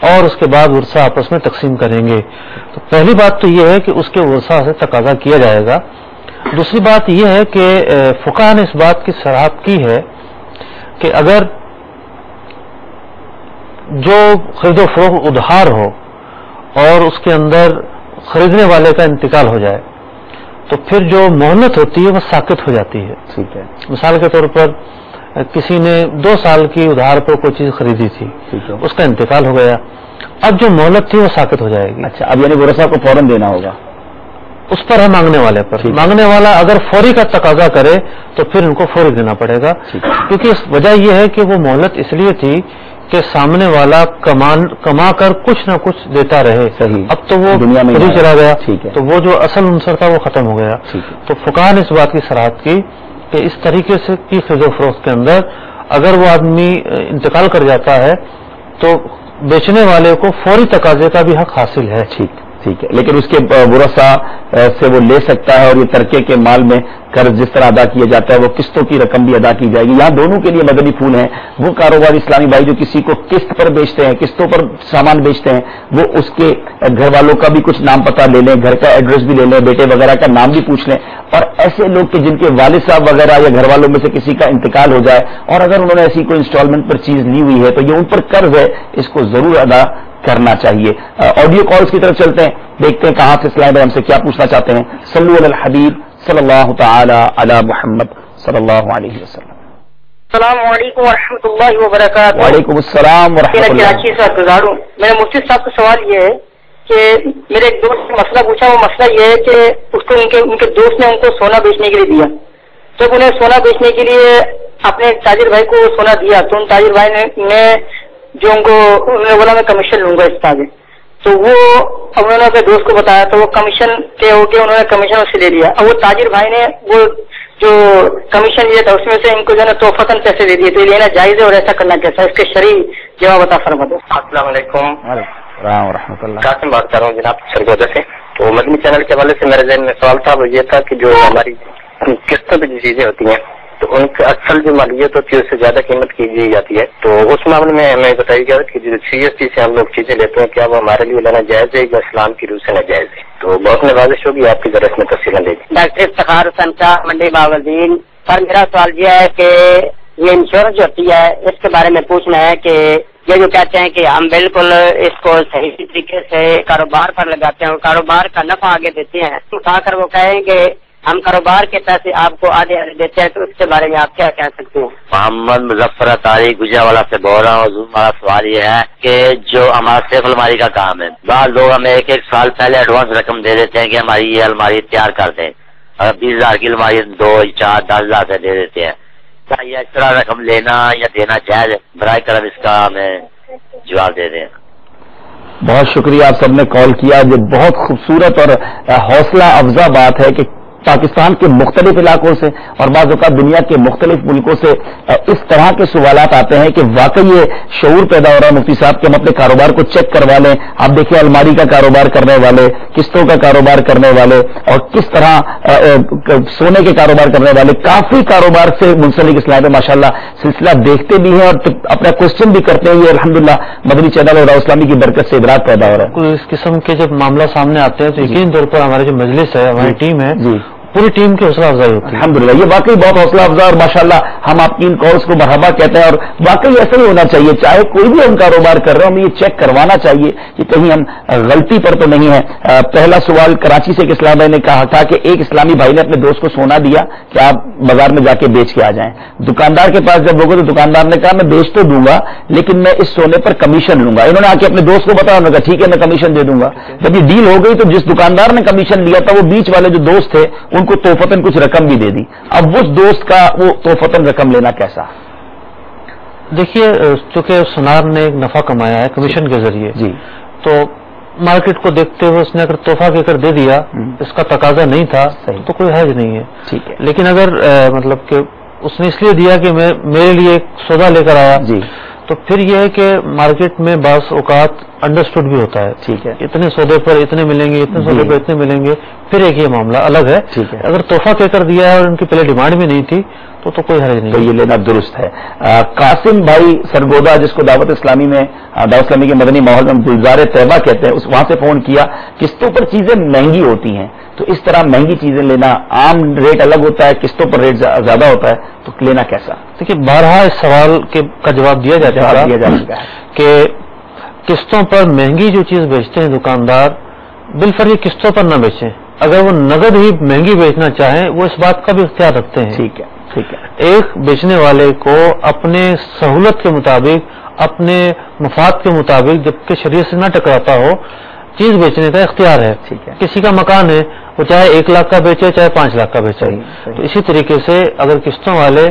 اور اس کے بعد ورثہ آپس میں تقسیم کریں گے. تو پہلی بات تو یہ ہے کہ اس کے ورثہ سے تقاضا کیا جائے گا. دوسری بات یہ ہے کہ فقہ نے اس بات کی صراحت کی ہے کہ اگر جو خرید و فروخت ادھار ہو اور اس کے اندر خریدنے والے کا انتقال ہو جائے تو پھر جو مہلت ہوتی ہے وہ ساقط ہو جاتی ہے. ٹھیک ہے. مثال کے طور پر کسی نے 2 سال کی ادھار پر کوئی چیز خریدی تھی, اس کا انتقال ہو گیا, اب جو مہلت تھی وہ ساقط ہو جائے گی. اچھا, اب یعنی ورثہ کو فوراً دینا ہوگا. اس پر ہے مانگنے والے پر. مانگنے والا اگر فوری کا تقاضا کرے تو پھر ان کو فوری دینا پڑے گا, کیونکہ اس وجہ یہ ہے کہ وہ مہلت اس لیے تھی کہ سامنے والا کما کر کچھ نہ کچھ دیتا رہے. اب تو وہ دنیا میں خود ہی چلا گیا. تو وہ جو اصل عنصر تھا وہ ختم ہو گیا. تو فقہ نے اس بات کی صراحت کی کہ اس طریقے سے کی خرید و فروخت کے اندر اگر وہ آدمی انتقال کر جاتا ہے تو بیچنے والے کو فوری تقاضے کا بھی حق حاصل ہے. ٹھیک ہے. لیکن اس کے ورثہ سے وہ لے سکتا ہے اور یہ ترکے کے مال میں قرض جس طرح ادا کیا جاتا ہے وہ قسطوں کی رقم بھی ادا کی جائے گی. یہاں دونوں کے لیے مدنی پھول ہیں. وہ کاروباری اسلامی بھائی جو کسی کو قسط پر بیچتے ہیں, قسطوں پر سامان بیچتے ہیں, وہ اس کے گھر والوں کا بھی کچھ نام پتہ لے لیں, گھر کا ایڈریس بھی لے لیں, بیٹے وغیرہ کا نام بھی پوچھ لیں. اور ایسے لوگ کہ جن کے والد صاحب وغیرہ یا گھر والوں میں سے کسی کا انتقال ہو جائے اور اگر انہوں نے ایسی کوئی انسٹالمنٹ پر چیز لی ہوئی ہے تو یہ ان پر قرض ہے, اس کو ضرور ادا کرنا چاہیے. آڈیو کالز کی طرف چلتے ہیں, دیکھتے ہیں کہاں سے اسلام بھائی ہم سے کیا پوچھنا چاہتے ہیں. صلو علی الحبیب صلی اللہ تعالی علی محمد صلی اللہ علیہ وسلم. السلام علیکم ورحمۃ اللہ وبرکاتہ. وعلیکم السلام ورحمۃ اللہ. کراچی سے گزار ہوں. میرے مفتی صاحب کا سوال یہ ہے کہ میرے ایک دوست نے مسئلہ پوچھا. وہ مسئلہ یہ ہے کہ اس کو ان کے دوست نے ان کو سونا بیچنے کے لیے دیا. جب انہیں سونا بیچنے کے لیے अपने ताजिर भाई को सोना दिया तो उन ताजिर भाई ने जो उन्होंने बोला मैं कमीशन लूंगा इस ताजिर, तो वो उन्होंने अपने दोस्त को बताया तो वो कमीशन के होके उन्होंने कमीशन उससे ले लिया। अब वो ताजिर भाई ने वो जो कमीशन लिया था उसमें से इनको जो है तोहफतन पैसे दे दिए, तो ये लेना जायज है और ऐसा करना कैसा, इसके शरई जवाब बता फरमा दो। अस्सलाम वालेकुम। कासिम बात कर रहा हूँ जनाब सरगोदा से। तो मदनी चैनल के हवाले से मेरे ज़हन में सवाल था, वो ये था कि जो हमारी किस्तों पर जो चीजें होती हैं तो उनकी असल जो मालियत होती है उससे ज्यादा कीमत की दी जाती है, तो उस मामले में हमें बताइएगा कि जो CST से हम लोग चीजें लेते हैं क्या वो हमारे लिए लेना जायज है या इस्लाम की रूह से नाजायज है? तो बहुत नवाजिश होगी आपकी जरा इसमें तफसील देगी। डॉक्टर इफ्तिखार हुसैन शाह मंडी बावलदीन सर, मेरा सवाल यह है कि ये इंश्योरेंस होती है इसके बारे में पूछना है कि ये जो कहते हैं कि हम बिल्कुल इसको सही तरीके से कारोबार पर लगाते हैं और कारोबार का नफा आगे देते हैं, उठाकर वो कहेंगे हम कारोबार के पैसे आपको आधे आधे देते हैं, तो उसके बारे में आप क्या कह सकते हैं? मोहम्मद मुजफ्फर अतारी गुजरावाला से बोल रहा हूँ। हमारा सवाल ये है कि जो हमारा सेफ अलमारी का काम है, बाद लोग हमें एक साल पहले एडवांस रकम दे देते हैं कि हमारी ये अलमारी तैयार कर दें, अगर 20,000 की अलमारी 2, 4, 10,000 से दे देते हैं, क्या ये एक्स्ट्रा रकम लेना या देना चाहिए? बराए करम इसका हमें जवाब दे दें। बहुत शुक्रिया आप सबने कॉल किया। जो बहुत खूबसूरत और हौसला अफजा बात है कि पाकिस्तान के मुख्तलिफ इलाकों से और बाज़ औक़ात दुनिया के मुख्तलिफ मुल्कों से इस तरह के सवालात आते हैं कि वाकई ये शऊर पैदा हो रहा है मुफ्ती साहब कि हम अपने कारोबार को चेक करवा लें। आप देखिए अलमारी का कारोबार करने वाले, किस्तों का कारोबार करने वाले और किस तरह सोने के कारोबार करने वाले, काफी कारोबार से मुंसलिक इस्लाम में माशाल्लाह सिलसिला देखते भी हैं और अपना क्वेश्चन भी करते हैं। ये अल्हम्दुलिल्लाह मदनी चैनल और इस्लामी की बरकत से इदराक पैदा हो रहा है। इस किस्म के जब मामला सामने आते हैं तो यकीन तौर पर हमारे जो मजलिस है, हमारी टीम है, पूरी टीम की हौसला अफजाई होती है। अल्हम्दुलिल्लाह ये वाकई बहुत हौसला अफजा और माशाल्लाह हम आपकी इन कॉल्स को मरहबा कहते हैं और वाकई ऐसा ही होना चाहिए। चाहे कोई भी हम कारोबार कर रहे हो, हमें ये चेक करवाना चाहिए कि कहीं हम गलती पर तो नहीं है। पहला सवाल कराची से एक इस्लाम भाई ने कहा था कि एक इस्लामी भाई ने अपने दोस्त को सोना दिया कि आप बाजार में जाके बेच के आ जाएं। दुकानदार के पास जब लोगों तो दुकानदार ने कहा मैं बेच तो दूंगा लेकिन मैं इस सोने पर कमीशन लूंगा। इन्होंने आके अपने दोस्त को बताया, उन्होंने कहा ठीक है मैं कमीशन दे दूंगा। जब ये डील हो गई तो जिस दुकानदार ने कमीशन लिया था वो बीच वाले जो दोस्त थे उनको तोहफतन कुछ रकम भी दे दी। अब उस दोस्त का वो तोहफतन रकम लेना कैसा? देखिए चूंकि सुनार ने एक नफा कमाया है कमीशन के जरिए जी, तो मार्केट को देखते हुए उसने अगर तोहफा देकर दे दिया, इसका तकाजा नहीं था तो कोई हर्ज नहीं है, ठीक है। लेकिन अगर मतलब कि उसने इसलिए दिया कि मैं मेरे लिए एक सौदा लेकर आया जी, तो फिर यह है कि मार्केट में बास औकात अंडरस्टूड भी होता है, ठीक है, इतने सौदे पर इतने मिलेंगे, इतने सौदे पर इतने मिलेंगे, फिर एक ये मामला अलग है, ठीक है। अगर तोहफा कहकर दिया है और उनकी पहले डिमांड भी नहीं थी तो कोई हर्ज नहीं, तो ये लेना दुरुस्त है। कासिम भाई सरगोदा, जिसको दावत इस्लामी में दावत इस्लामी के मदनी माहौल में गुलजार तैयबा कहते हैं, वहां से फोन किया। किस्तों पर चीजें महंगी होती हैं तो इस तरह महंगी चीजें लेना, आम रेट अलग होता है, किस्तों पर रेट ज्यादा होता है, तो लेना कैसा? देखिए बारहा इस सवाल का जवाब दिया जा चुका है कि किस्तों पर महंगी जो चीज बेचते हैं दुकानदार, बिलफर्ज किस्तों पर न बेचें। अगर वो नगद ही महंगी बेचना चाहें वो इस बात का भी इख्तियार रखते हैं, ठीक है, ठीक है। एक बेचने वाले को अपने सहूलत के मुताबिक, अपने मफाद के मुताबिक, जबकि शरीयत से न टकराता हो, चीज बेचने का इख्तियार है, ठीक है। किसी का मकान है वो चाहे 1 लाख का बेचे चाहे 5 लाख का बेचे, तो इसी तरीके से अगर किस्तों वाले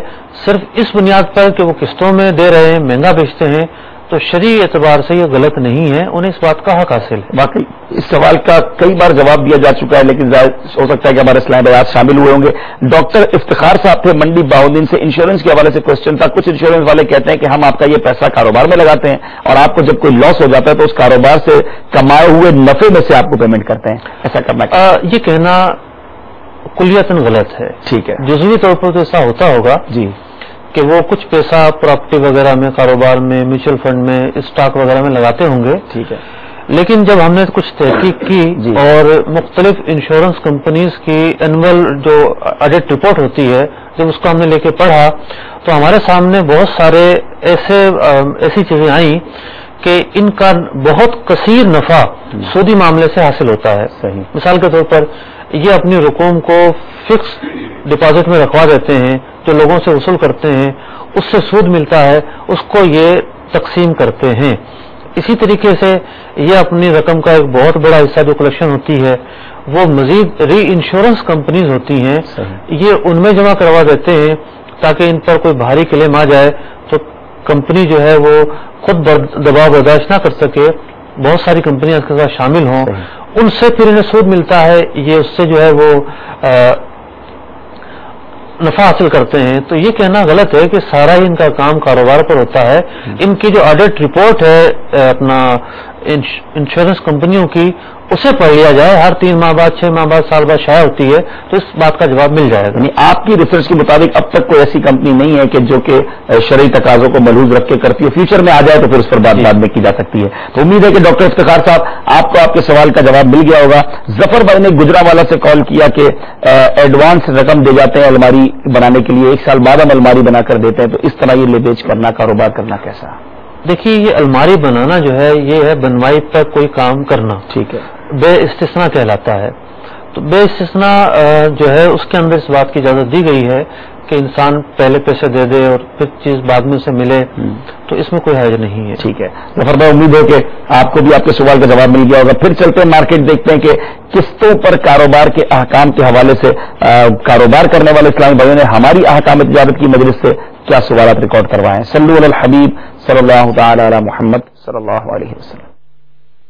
सिर्फ इस बुनियाद पर कि वो किस्तों में दे रहे हैं, महंगा बेचते हैं, तो शरीय एतबार से ये गलत नहीं है, उन्हें इस बात का हक हासिल है। वाकई इस सवाल का कई बार जवाब दिया जा चुका है, लेकिन हो सकता है कि हमारे इस्लाम भाई आज शामिल हुए होंगे। डॉक्टर इफ्तिखार साहब थे मंडी बाउद्दीन से, इंश्योरेंस के हवाले से क्वेश्चन था। कुछ इंश्योरेंस वाले कहते हैं कि हम आपका ये पैसा कारोबार में लगाते हैं और आपको जब कोई लॉस हो जाता है तो उस कारोबार से कमाए हुए नफे में से आपको पेमेंट करते हैं, ऐसा करना ये कहना कुलियतन गलत है, ठीक है। जुज़वी तौर पर तो ऐसा होता होगा जी कि वो कुछ पैसा प्रॉपर्टी वगैरह में, कारोबार में, म्यूचुअल फंड में, स्टॉक वगैरह में लगाते होंगे, ठीक है। लेकिन जब हमने कुछ तहकीक की और मुख्तलिफ इंश्योरेंस कंपनीज की एनुअल जो ऑडिट रिपोर्ट होती है, जब उसको हमने लेके पढ़ा तो हमारे सामने बहुत सारे ऐसी चीजें आई कि इनका बहुत कसीर नफा सूदी मामले से हासिल होता है। सही मिसाल के तौर पर ये अपनी रकूम को फिक्स डिपॉजिट में रखवा देते हैं, जो लोगों से वसूल करते हैं, उससे सूद मिलता है, उसको ये तकसीम करते हैं। इसी तरीके से ये अपनी रकम का एक बहुत बड़ा हिस्सा जो कलेक्शन होती है वो मजीद री इंश्योरेंस कंपनीज होती हैं, ये उनमें जमा करवा देते हैं تاکہ ان پر کوئی باہری کلیم آ جائے تو کمپنی جو ہے وہ خود دباؤ برداشت نہ کر سکے، بہت ساری کمپنیاں اس کے ساتھ شامل ہوں، ان سے پھر انہیں سود ملتا ہے، یہ اس سے جو ہے وہ نفع حاصل کرتے ہیں. تو یہ کہنا غلط ہے کہ سارا ہی ان کا کام کاروبار پر ہوتا ہے. ان کی جو آڈٹ رپورٹ ہے اپنا انشورنس کمپنیوں کی، اسے پڑھ لیا جائے، ہر 3 ماہ بعد 6 ماہ بعد سال بعد شائع ہوتی ہے، تو اس بات کا جواب مل جائے گا. یعنی آپ کی ریسرچ کے مطابق اب تک کوئی ایسی کمپنی نہیں ہے کہ جو کہ شرعی تقاضوں کو ملحوظ رکھ کے کرتی ہے، فیوچر میں آ جائے تو پھر اس پر بات بعد میں کی جا سکتی ہے. تو امید ہے کہ ڈاکٹر افتخار صاحب آپ کو آپ کے سوال کا جواب مل گیا ہوگا. ظفر بھائی نے گجرانوالہ سے کال کیا کہ ایڈوانس رقم دے جاتے ہیں الماری بنانے کے لیے، 1 سال بعد ہم الماری بنا کر دیتے ہیں، تو اس طرح یہ لے بیچ کرنا، کاروبار کرنا کیسا؟ دیکھیے یہ الماری بنانا جو ہے یہ ہے بنوائی پر کوئی کام کرنا، ٹھیک ہے، بے استثناء کہلاتا ہے. تو بے استثناء جو ہے اس کے اندر اس بات کی اجازت دی گئی ہے کہ انسان پہلے پیسے دے دے اور پھر چیز بعد میں اسے ملے، تو اس میں کوئی حرج نہیں ہے. ٹھیک ہے ظفر بھائی، امید ہے کہ آپ کو بھی آپ کے سوال کا جواب مل گیا ہوگا. پھر چلتے ہیں مارکیٹ، دیکھتے ہیں کہ قسطوں پر کاروبار کے احکام کے حوالے سے کاروبار کرنے والے اسلامی بھائیوں نے ہماری احکام تجارت کی مجلس سے کیا سوالات ریکارڈ کروائے ہیں. صلو علی الحبیب صلی اللہ تعالی علی محمد صلی اللہ علیہ وسلم.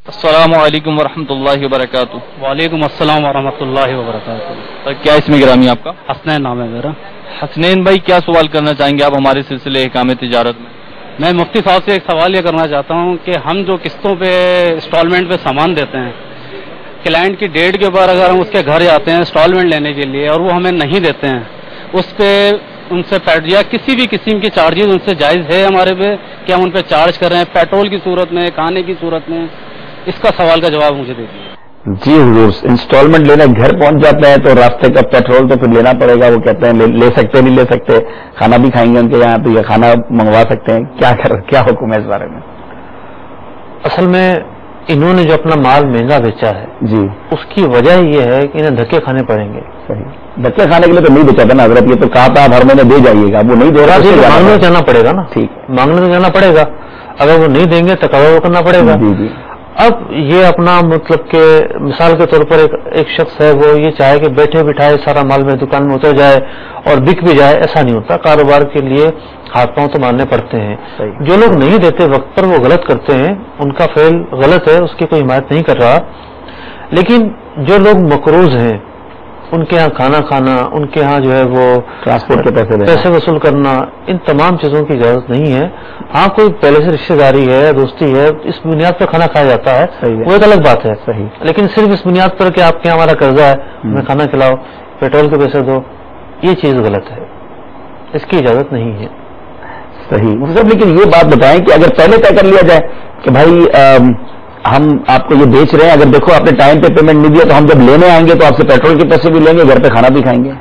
السلام علیکم ورحمۃ اللہ وبرکاتہ. وعلیکم السلام ورحمۃ اللہ وبرکاتہ. کیا اسم گرامی آپ کا؟ حسنین نام ہے میرا. حسنین بھائی کیا سوال کرنا چاہیں گے آپ ہمارے سلسلے احکام تجارت میں؟ میں مفتی صاحب سے ایک سوال یہ کرنا چاہتا ہوں کہ ہم جو قسطوں پہ انسٹالمنٹ پہ سامان دیتے ہیں، کلائنٹ کی ڈیٹ کے بعد اگر ہم اس کے گھر جاتے ہیں انسٹالمنٹ لینے کے لیے اور وہ ہمیں نہیں دیتے ہیں، اس پہ ان سے یا کسی بھی قسم کی چارجز ان سے جائز ہے ہمارے پہ کہ ہم ان پہ چارج کر رہے ہیں، پیٹرول کی صورت میں، کھانے کی صورت میں؟ اس کا سوال کا جواب مجھے دے دیجیے. جی حضور، انسٹالمنٹ لینے گھر پہنچ جاتے ہیں تو راستے کا پیٹرول تو پھر لینا پڑے گا. وہ کہتے ہیں لے سکتے نہیں لے سکتے، کھانا بھی کھائیں گے ان کے یہاں تو یہ کھانا منگوا سکتے ہیں، کیا حکم ہے اس بارے میں؟ اصل میں انہوں نے جو اپنا مال مہنگا بیچا ہے جی، اس کی وجہ یہ ہے کہ انہیں دھکے کھانے پڑیں گے. صحیح، دھکے کھانے کے لیے تو نہیں بیچا تھا نا حضرت، یہ تو کہا تھا آپ ہر مہینے دے جائیے گا، وہ نہیں دے رہا. مانگنے تو جانا پڑے گا نا. ٹھیک، مانگنے تو جانا پڑے گا، اگر وہ نہیں دیں گے تو قرض کرنا پڑے گا. جی جی. اب یہ اپنا مطلب کہ مثال کے طور پر ایک شخص ہے وہ یہ چاہے کہ بیٹھے بٹھائے سارا مال میں دکان میں اتر جائے اور بک بھی جائے، ایسا نہیں ہوتا. کاروبار کے لیے ہاتھ پاؤں تو مارنے پڑتے ہیں. جو لوگ نہیں دیتے وقت پر وہ غلط کرتے ہیں، ان کا فعل غلط ہے، اس کی کوئی حمایت نہیں کر رہا. لیکن جو لوگ مقروض ہیں ان کے ہاں کھانا کھانا، ان کے ہاں جو ہے وہ ٹرانسپورٹ کے پیسے وصول کرنا، ان تمام چیزوں کی اجازت نہیں ہے. ہاں کوئی پہلے سے رشتہ داری ہے، دوستی ہے، اس بنیاد پر کھانا کھایا جاتا ہے، وہ ایک الگ بات ہے. صحیح، لیکن صرف اس بنیاد پر کہ آپ کے ہمارا قرضہ ہے، ہمیں کھانا کھلاؤ، پیٹرول کے پیسے دو، یہ چیز غلط ہے، اس کی اجازت نہیں ہے. صحیح مطلب. لیکن یہ بات بتائیں کہ اگر پہلے طے کر لیا جائے کہ بھائی ہم آپ کو یہ بیچ رہے ہیں، اگر دیکھو آپ نے ٹائم پہ پیمنٹ نہیں دیا تو ہم جب لینے آئیں گے تو آپ سے پیٹرول کے پیسے بھی لیں گے، گھر پہ کھانا بھی کھائیں گے.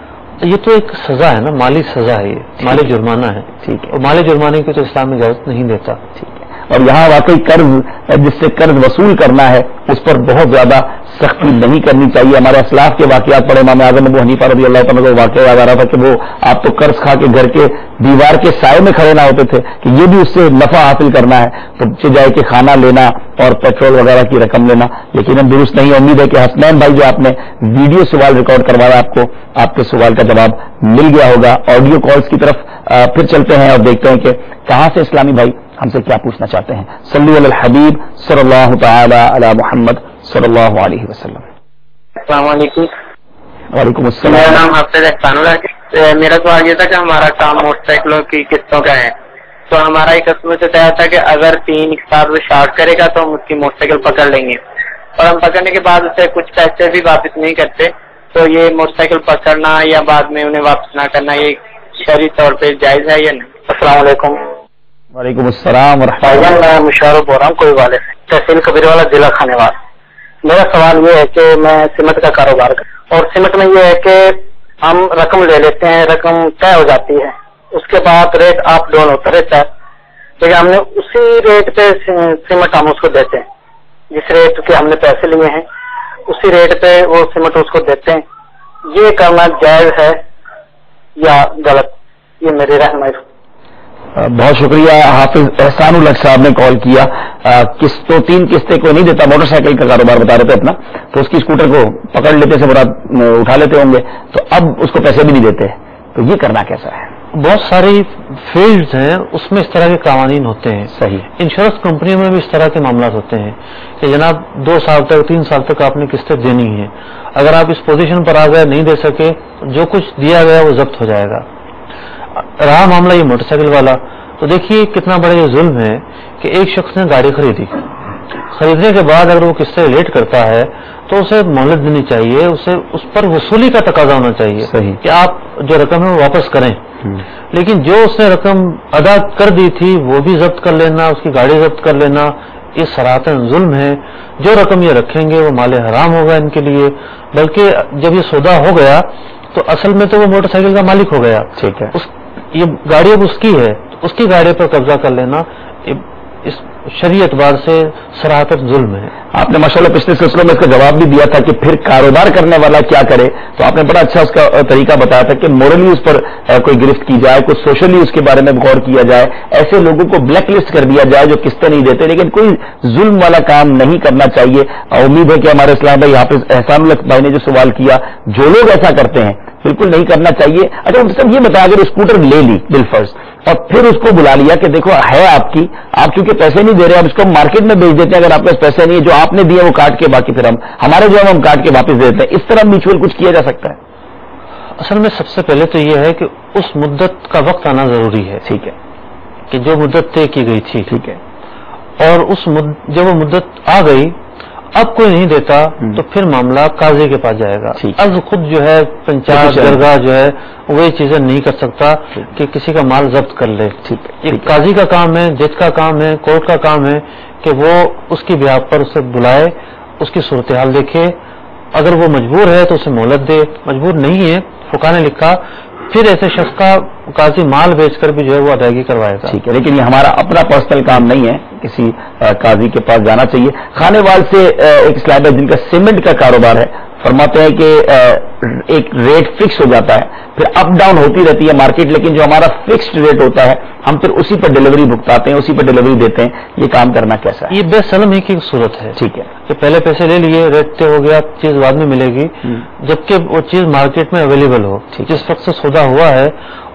یہ تو ایک سزا ہے نا، مالی سزا ہے، یہ مالی جرمانہ ہے. ٹھیک ہے، اور مالی جرمانے کی تو اسلام میں اجازت نہیں دیتا. ٹھیک ہے. اور یہاں واقعی قرض جس سے قرض وصول کرنا ہے اس پر بہت زیادہ سختی نہیں کرنی چاہیے. ہمارے اسلاف کے واقعات پڑے، امام اعظم ابو حنیفہ رضی اللہ تعالیٰ کو واقعہ یاد آ رہا تھا کہ وہ آپ تو قرض کھا کے گھر کے دیوار کے سائے میں کھڑے نہ ہوتے تھے کہ یہ بھی اس سے نفع حاصل کرنا ہے تو جائے کہ کھانا لینا اور پیٹرول وغیرہ کی رقم لینا. لیکن اب درست نہیں. امید ہے کہ حسنین بھائی جو آپ نے ویڈیو سوال ریکارڈ کروایا آپ کو آپ کے سوال کا جواب مل گیا ہوگا. آڈیو کالز کی طرف پھر چلتے ہیں اور دیکھتے ہیں کہ کہاں سے اسلامی بھائی ہم سے کیا پوچھنا چاہتے ہیں. صلی علی الحبیب صلی اللہ تعالی علی محمد صلی اللہ علیہ وسلم. السلام علیکم. وعلیکم السلام. میرا نام حافظ احسان اللہ ہے. میرا سوال یہ تھا کہ ہمارا کام موٹر سائیکلوں کی قسطوں کا ہے، تو ہمارا ایک کسٹمر سے طے تھا کہ اگر 3 سال وہ شارٹ کرے گا تو ہم اس کی موٹر سائیکل پکڑ لیں گے، اور ہم پکڑنے کے بعد اسے کچھ پیسے بھی واپس نہیں کرتے. تو یہ موٹر سائیکل پکڑنا یا بعد میں انہیں واپس نہ کرنا یہ شرعی طور پہ جائز ہے یا نہیں؟ السلام علیکم. وعلیکم السلام ورحمۃ اللہ. میں مشارف بول رہا ہوں کوئی والے سے، تحصیل کبیر والا، ضلع خانیوال. میرا سوال یہ ہے کہ میں سیمنٹ کا کاروبار کرتا ہوں، اور سیمنٹ میں یہ ہے کہ ہم رقم لے لیتے ہیں، رقم طے ہو جاتی ہے، اس کے بعد ریٹ اپ ڈاؤن ہوتا رہتا ہے، لیکن ہم نے اسی ریٹ پہ سیمنٹ ہم اس کو دیتے ہیں، جس ریٹ کے ہم نے پیسے لیے ہیں اسی ریٹ پہ وہ سیمنٹ اس کو دیتے ہیں. یہ کرنا جائز ہے یا غلط؟ یہ میری رہنمائی. بہت شکریہ. حافظ احسان الحق صاحب نے کال کیا. قسطوں 3 قسطیں کوئی نہیں دیتا، موٹر سائیکل کا کاروبار بتا رہے تھے اپنا، تو اس کی اسکوٹر کو پکڑ لیتے سے برات اٹھا لیتے ہوں گے، تو اب اس کو پیسے بھی نہیں دیتے، تو یہ کرنا کیسا ہے؟ बहुत सारी फील्ड्स हैं, उसमें इस तरह के कानून होते हैं। सही। इंश्योरेंस कंपनियों में भी इस तरह के मामला होते हैं कि जनाब 2 साल तक 3 साल तक आपने किस्तें देनी है, अगर आप इस पोजीशन पर आ गए, नहीं दे सके, जो कुछ दिया गया वो जब्त हो जाएगा। रहा मामला ये मोटरसाइकिल वाला, तो देखिए कितना बड़ा ये जुल्म है कि एक शख्स ने गाड़ी खरीदने के बाद अगर वो किस्तें लेट करता है तो उसे मोहलत देनी चाहिए, उसे उस पर वसूली का तकाजा होना चाहिए। सही। कि आप जो रकम है वो वापस करें। लेकिन जो उसने रकम अदा कर दी थी वो भी जब्त कर लेना, उसकी गाड़ी जब्त कर लेना, ये सराहतन जुल्म है। जो रकम ये रखेंगे वो माले हराम होगा इनके लिए। बल्कि जब ये सौदा हो गया तो असल में तो वो मोटरसाइकिल का मालिक हो गया। ठीक है। ये गाड़ी अब उसकी है, तो उसकी गाड़ी पर कब्जा कर लेना इस शरीयत बार से सराहतन जुल्म है। आपने माशाल्लाह पिछले सिलसिलों में इसका जवाब भी दिया था कि फिर कारोबार करने वाला क्या करे, तो आपने बड़ा अच्छा उसका तरीका बताया था कि मोरली उस पर कोई गिरफ्त की जाए, कुछ सोशली उसके बारे में गौर किया जाए, ऐसे लोगों को ब्लैक लिस्ट कर दिया जाए जो किस्तें नहीं देते। लेकिन कोई जुल्म वाला काम नहीं करना चाहिए। उम्मीद है कि हमारे इस्लाम भाई हाफिज एहसान भाई ने जो सवाल किया, जो लोग ऐसा करते हैं बिल्कुल नहीं करना चाहिए। अच्छा सब ये बताया, अगर स्कूटर ले ली बिलफर्ज और फिर उसको बुला लिया कि देखो है आपकी, आप चूंकि पैसे नहीं दे रहे, आप इसको मार्केट में बेच देते हैं, अगर आपके पास पैसे नहीं है, जो आपने दिए वो काट के बाकी फिर हमारे जो है हम काट के वापस दे देते हैं, इस तरह म्यूचुअल कुछ किया जा सकता है? असल में सबसे पहले तो ये है कि उस मुद्दत का वक्त आना जरूरी है। ठीक है। कि जो मुद्दत तय की गई थी, ठीक है, और जब वो मुद्दत आ गई, अब कोई नहीं देता तो फिर मामला काजी के पास जाएगा। अब खुद जो है पंचायत दरगाह जो है वही चीजें नहीं कर सकता कि किसी का माल जब्त कर ले। एक काजी का काम है, जज का काम है, कोर्ट का काम है कि वो उसकी ब्याह पर उसे बुलाए, उसकी सूरत हाल देखे, अगर वो मजबूर है तो उसे मोहलत दे, मजबूर नहीं है फुका ने लिखा, फिर ऐसे शख्स का काजी माल बेचकर भी जो है वो अदायगी करवाएगा। ठीक है। लेकिन ये हमारा अपना पर्सनल काम नहीं है, किसी काजी के पास जाना चाहिए। खानेवाल से एक स्लाइड है जिनका सीमेंट का कारोबार है, फरमाते हैं कि एक रेट फिक्स हो जाता है, फिर अप डाउन होती रहती है मार्केट, लेकिन जो हमारा फिक्स्ड रेट होता है हम फिर उसी पर डिलीवरी भुगताते हैं, उसी पर डिलीवरी देते हैं। ये काम करना कैसा है? ये बेसलम ही की सूरत है। ठीक है। कि पहले पैसे ले लिए, रेट तय हो गया, चीज बाद में मिलेगी, जबकि वो चीज मार्केट में अवेलेबल हो। जिस वक्त से सौदा हुआ है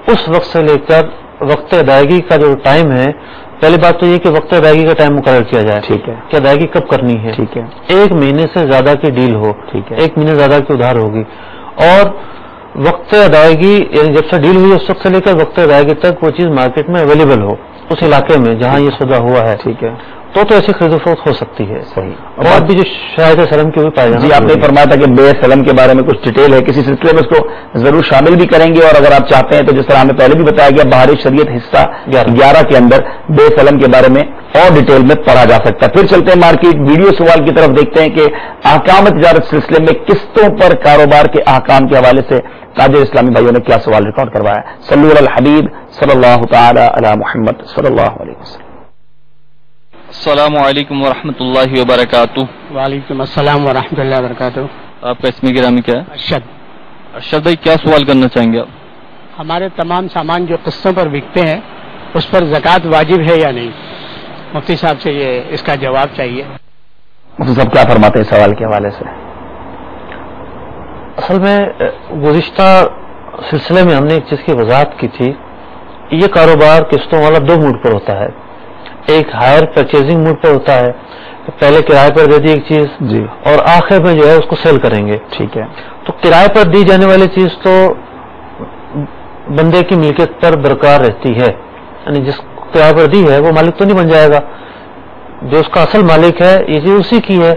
उस वक्त से लेकर वक्त अदायगी का जो टाइम है, पहली बात तो ये कि वक्त अदायगी का टाइम मुकर्रर किया जाए। ठीक है। कि अदायगी कब करनी है। ठीक है। 1 महीने से ज्यादा की डील हो। ठीक है। 1 महीने ज्यादा की उधार होगी, और वक्त अदायगी यानी जब से डील हुई उस वक्त से लेकर वक्त अदायगी तक वो चीज मार्केट में अवेलेबल हो उस इलाके में जहां ये सौदा हुआ है। ठीक है। तो ऐसी खरीदो फरोख्त हो सकती है। सही। और भी जो शायद सलम की भी पाया जाना। जी आपने फरमाया था कि बेसलम के बारे में कुछ डिटेल है, किसी सिलसिले में उसको जरूर शामिल भी करेंगे, और अगर आप चाहते हैं तो जिस तरह हमें पहले भी बताया गया बाहरी शरीयत हिस्सा 11 के अंदर बेसलम के बारे में और डिटेल में पढ़ा जा सकता है। फिर चलते हैं मार्केट वीडियो सवाल की तरफ, देखते हैं कि अहकाम तिजारत सिलसिले में किस्तों पर कारोबार के अहकाम के हवाले से ताजिर इस्लामी भाइयों ने क्या सवाल रिकॉर्ड करवाया। सल्लल्लाहु अलल हबीब सल्लल्लाहु तआला अला मुहम्मद सल्लल्लाहु अलैहि वसल्लम। अस्सलामु अलैकुम वरहमतुल्लाहि वबरकातुहू। वालेकुम अस्सलाम वरहमतुल्लाहि वबरकातुहू। आपका इसमें गिरामी क्या है? अरशद भाई, क्या सवाल करना चाहेंगे आप? हमारे तमाम सामान जो किस्तों पर बिकते हैं उस पर ज़कात वाजिब है या नहीं? मुफ्ती साहब से ये इसका जवाब चाहिए। मुफ्ती साहब क्या फरमाते हैं सवाल के हवाले से? असल में गुज़िश्ता सिलसिले में हमने एक चीज की वजाहत की थी, ये कारोबार किस्तों वाला 2 मूड पर होता है। एक हायर परचेजिंग मूड पर होता है, तो पहले किराए पर दे दी एक चीज जी, और आखिर में जो है उसको सेल करेंगे। ठीक है। तो किराए पर दी जाने वाली चीज तो बंदे की मिल्कियत पर बरकरार रहती है, यानी जिस किराए पर दी है वो मालिक तो नहीं बन जाएगा, जो उसका असल मालिक है ये चीज उसी की है।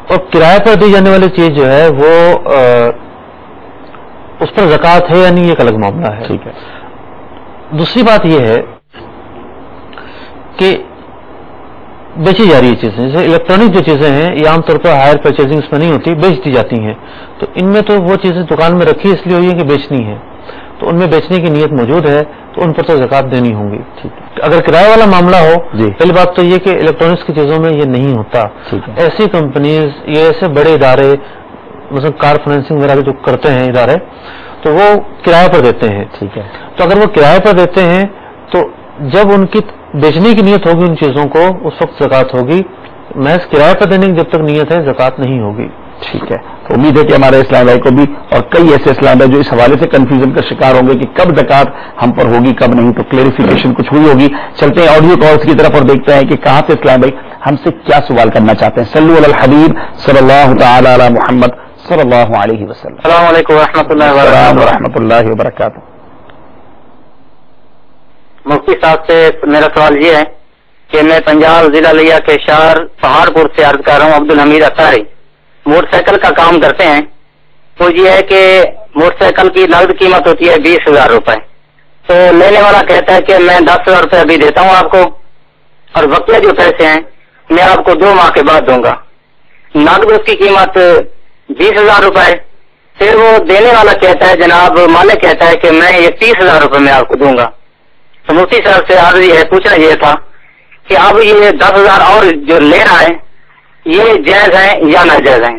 और किराए पर दी जाने वाली चीज जो है वो उस पर ज़कात है या नहीं, एक अलग मामला है। ठीक है। दूसरी बात यह है कि बेची जा रही है चीजें, जैसे इलेक्ट्रॉनिक जो चीजें हैं ये आमतौर पर हायर परचेजिंग में नहीं होती, बेच दी जाती हैं। तो इनमें तो वो चीजें दुकान में रखी इसलिए हुई है कि बेचनी है, तो उनमें बेचने की नीयत मौजूद है तो उन पर तो ज़कात देनी होगी। ठीक है। अगर किराए वाला मामला हो, पहली बात तो ये कि इलेक्ट्रॉनिक्स की चीजों में ये नहीं होता। ठीक है। ऐसी कंपनीज, ये ऐसे बड़े इदारे मतलब कार फाइनेंसिंग वगैरह जो करते हैं इदारे, तो वो किराए पर देते हैं। ठीक है। तो अगर वो किराए पर देते हैं तो जब उनकी बेचने की नीयत होगी उन चीजों को, उस वक्त ज़कात होगी। महज किराए पर देने की जब तक नीयत है ज़कात नहीं होगी। ٹھیک ہے، تو امید ہے کہ ہمارے اسلام بھائی کو بھی اور کئی ایسے اسلام بھائی جو اس حوالے سے کنفیوژن کا شکار ہوں گے کہ کب زکوٰۃ ہم پر ہوگی کب نہیں، تو کلیریفیکیشن کچھ ہوئی ہوگی. چلتے ہیں آڈیو کالز کی طرف اور دیکھتے ہیں کہ کہاں سے اسلام بھائی ہم سے کیا سوال کرنا چاہتے ہیں. صلو علی الحبیب صلی اللہ تعالی علی محمد صلی اللہ علیہ وسلم. السلام علیکم ورحمۃ اللہ وبرکاتہ. مفتی صاحب سے میرا سوال یہ ہے کہ میں پنجاب ضلع لیا کے شہر پہاڑ پور سے عرض کر رہا ہوں. عبدالحمید اطاری موٹر سائیکل کا کام کرتے ہیں. تو یہ ہے کہ موٹر سائیکل کی نقد قیمت ہوتی ہے 20,000 روپے. تو لینے والا کہتا ہے کہ میں 10,000 روپے ابھی دیتا ہوں آپ کو اور بقیہ جو پیسے ہیں میں آپ کو 2 ماہ کے بعد دوں گا. نقد اس کی قیمت 20,000 روپے. پھر وہ دینے والا کہتا ہے جناب مالک کہتا ہے کہ میں یہ 30,000 روپے میں آپ کو دوں گا. تو مفتی صاحب سے عرض یہ ہے پوچھنا یہ تھا کہ اب یہ 10,000 اور جو لے رہا ہے یہ جائز ہے یا ناجائز ہے؟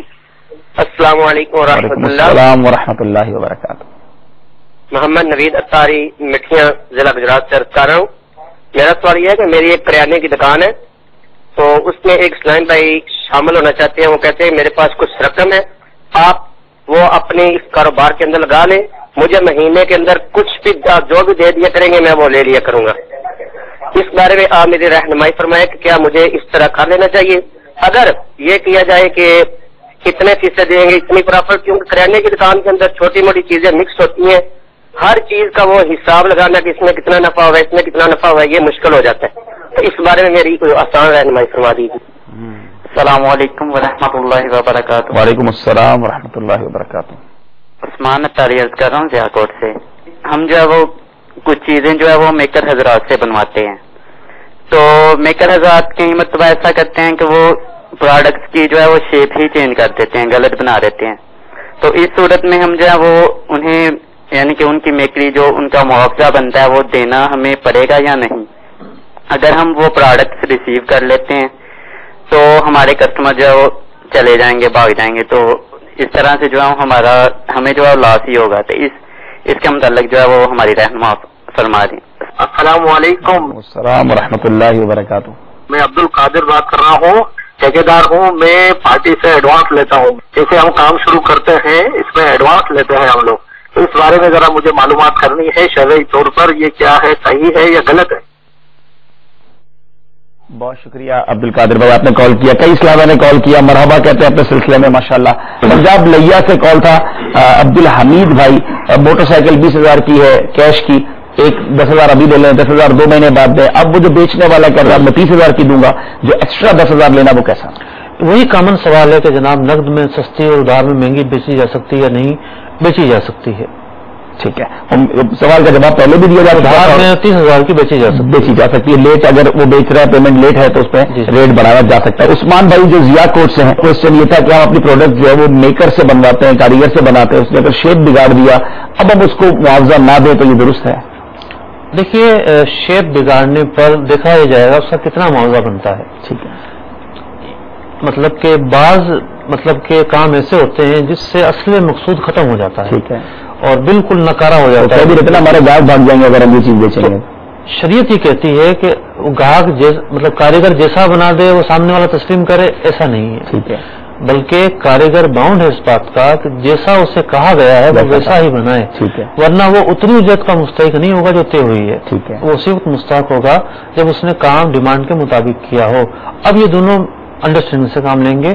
السلام علیکم ورحمۃ اللہ. السلام ورحمۃ اللہ وبرکاتہ. محمد نوید اطاری مٹھیاں ضلع گجرات سے عرض کر رہا ہوں. میرا سوال یہ ہے کہ میری ایک کریانے کی دکان ہے تو اس میں ایک اسلام بھائی شامل ہونا چاہتے ہیں. وہ کہتے ہیں میرے پاس کچھ رقم ہے آپ وہ اپنے اس کاروبار کے اندر لگا لیں, مجھے مہینے کے اندر کچھ بھی جو بھی دے دیا کریں گے میں وہ لے لیا کروں گا. اس بارے میں آپ میری رہنمائی فرمائیں کہ کیا مجھے اس طرح کر لینا چاہیے؟ اگر یہ کیا جائے کہ کتنے فیصد دیں گے اتنی پرافٹ, کیونکہ کریانے کی دکان کے اندر چھوٹی موٹی چیزیں مکس ہوتی ہیں, ہر چیز کا وہ حساب لگانا کہ اس میں کتنا نفع ہوا ہے اس میں کتنا نفع ہوا ہے یہ مشکل ہو جاتا ہے. تو اس بارے میں میری کوئی آسان رہنمائی فرما دیجیے. السلام علیکم ورحمۃ اللہ وبرکاتہ. وعلیکم السلام ورحمۃ اللہ وبرکاتہ. عثمان اطاری عرض کر رہا ہوں ضیا کوٹ سے. ہم جو ہے وہ کچھ چیزیں جو ہے وہ میکر حضرات سے بنواتے ہیں, تو میکر حضرات کئی مرتبہ ایسا کرتے ہیں کہ وہ پروڈکٹس کی جو ہے وہ شیپ ہی چینج کر دیتے ہیں, غلط بنا دیتے ہیں. تو اس صورت میں ہم جو ہے وہ انہیں یعنی کہ ان کی میکری جو ان کا معاوضہ بنتا ہے وہ دینا ہمیں پڑے گا یا نہیں؟ اگر ہم وہ پروڈکٹس ریسیو کر لیتے ہیں تو ہمارے کسٹمر جو ہے وہ چلے جائیں گے, بھاگ جائیں گے, تو اس طرح سے جو ہے ہمیں جو ہے لاس ہی ہوگا. تو اس کے متعلق جو ہے وہ ہماری رہنما فرما دیں. السلام علیکم. السلام ورحمۃ اللہ وبرکاتہ. میں عبد القادر بات کر رہا ہوں, ٹھیکیدار ہوں. میں پارٹی سے ایڈوانس لیتا ہوں. جیسے ہم کام شروع کرتے ہیں اس میں ایڈوانس لیتے ہیں ہم لوگ, تو اس بارے میں ذرا مجھے معلومات کرنی ہے شرعی طور پر یہ کیا ہے, صحیح ہے یا غلط ہے؟ بہت شکریہ عبد القادر بھائی, آپ نے کال کیا, کئی اسلامہ نے کال کیا, مرحبا کہتے ہیں اپنے سلسلے میں ماشاءاللہ. پنجاب لیا سے کال تھا عبد الحمید بھائی, موٹر سائیکل 20,000 کی ہے کیش کی, ایک 10,000 ابھی لے لیں, 10,000 2 مہینے بعد دیں. اب وہ جو بیچنے والا کہہ رہا ہے میں 30,000 کی دوں گا, جو ایکسٹرا 10,000 لینا وہ کیسا؟ وہی کامن سوال ہے کہ جناب نقد میں سستی اور ادھار میں مہنگی بیچی جا سکتی ہے یا نہیں بیچی جا سکتی ہے؟ ٹھیک ہے, سوال کا جواب پہلے بھی دیا جا رہا ہے. ادھار میں 30,000 کی بیچی جا سکتی ہے. لیٹ اگر وہ بیچ رہا ہے پیمنٹ لیٹ ہے تو اس پہ ریٹ بڑھایا جا سکتا ہے. عثمان بھائی جو ضیا کوٹ سے ہیں, کوشچن یہ تھا کہ ہم اپنی پروڈکٹ جو ہے وہ میکر سے بنواتے ہیں, کاریگر سے بناتے ہیں, اس نے اگر شیپ بگاڑ دیا اب ہم اس کو معاوضہ نہ دیں تو یہ درست ہے؟ دیکھیے شیپ بگاڑنے پر دیکھا یہ جائے گا اس کا کتنا معاوضہ بنتا ہے. ٹھیک ہے, مطلب کہ بعض کے کام ایسے ہوتے ہیں جس سے اصل مقصود ختم ہو جاتا ہے. ٹھیک ہے, اور بالکل نکارا ہو جاتا ہے. اتنا ہمارے گاہک بھاگ جائیں گے اگر ہم یہ چیز بیچیں گے. شریعت یہ کہتی ہے کہ گاہک مطلب کاریگر جیسا بنا دے وہ سامنے والا تسلیم کرے, ایسا نہیں ہے. ٹھیک ہے, بلکہ کاریگر باؤنڈ ہے اس بات کا کہ جیسا اسے کہا گیا ہے وہ ویسا ہی بنائے. ٹھیک ہے, ورنہ وہ اتنی اجرت کا مستحق نہیں ہوگا جو طے ہوئی ہے. ٹھیک ہے, وہ اسی وقت مستحق ہوگا جب اس نے کام ڈیمانڈ کے مطابق کیا ہو. اب یہ دونوں انڈرسٹینڈنگ سے کام لیں گے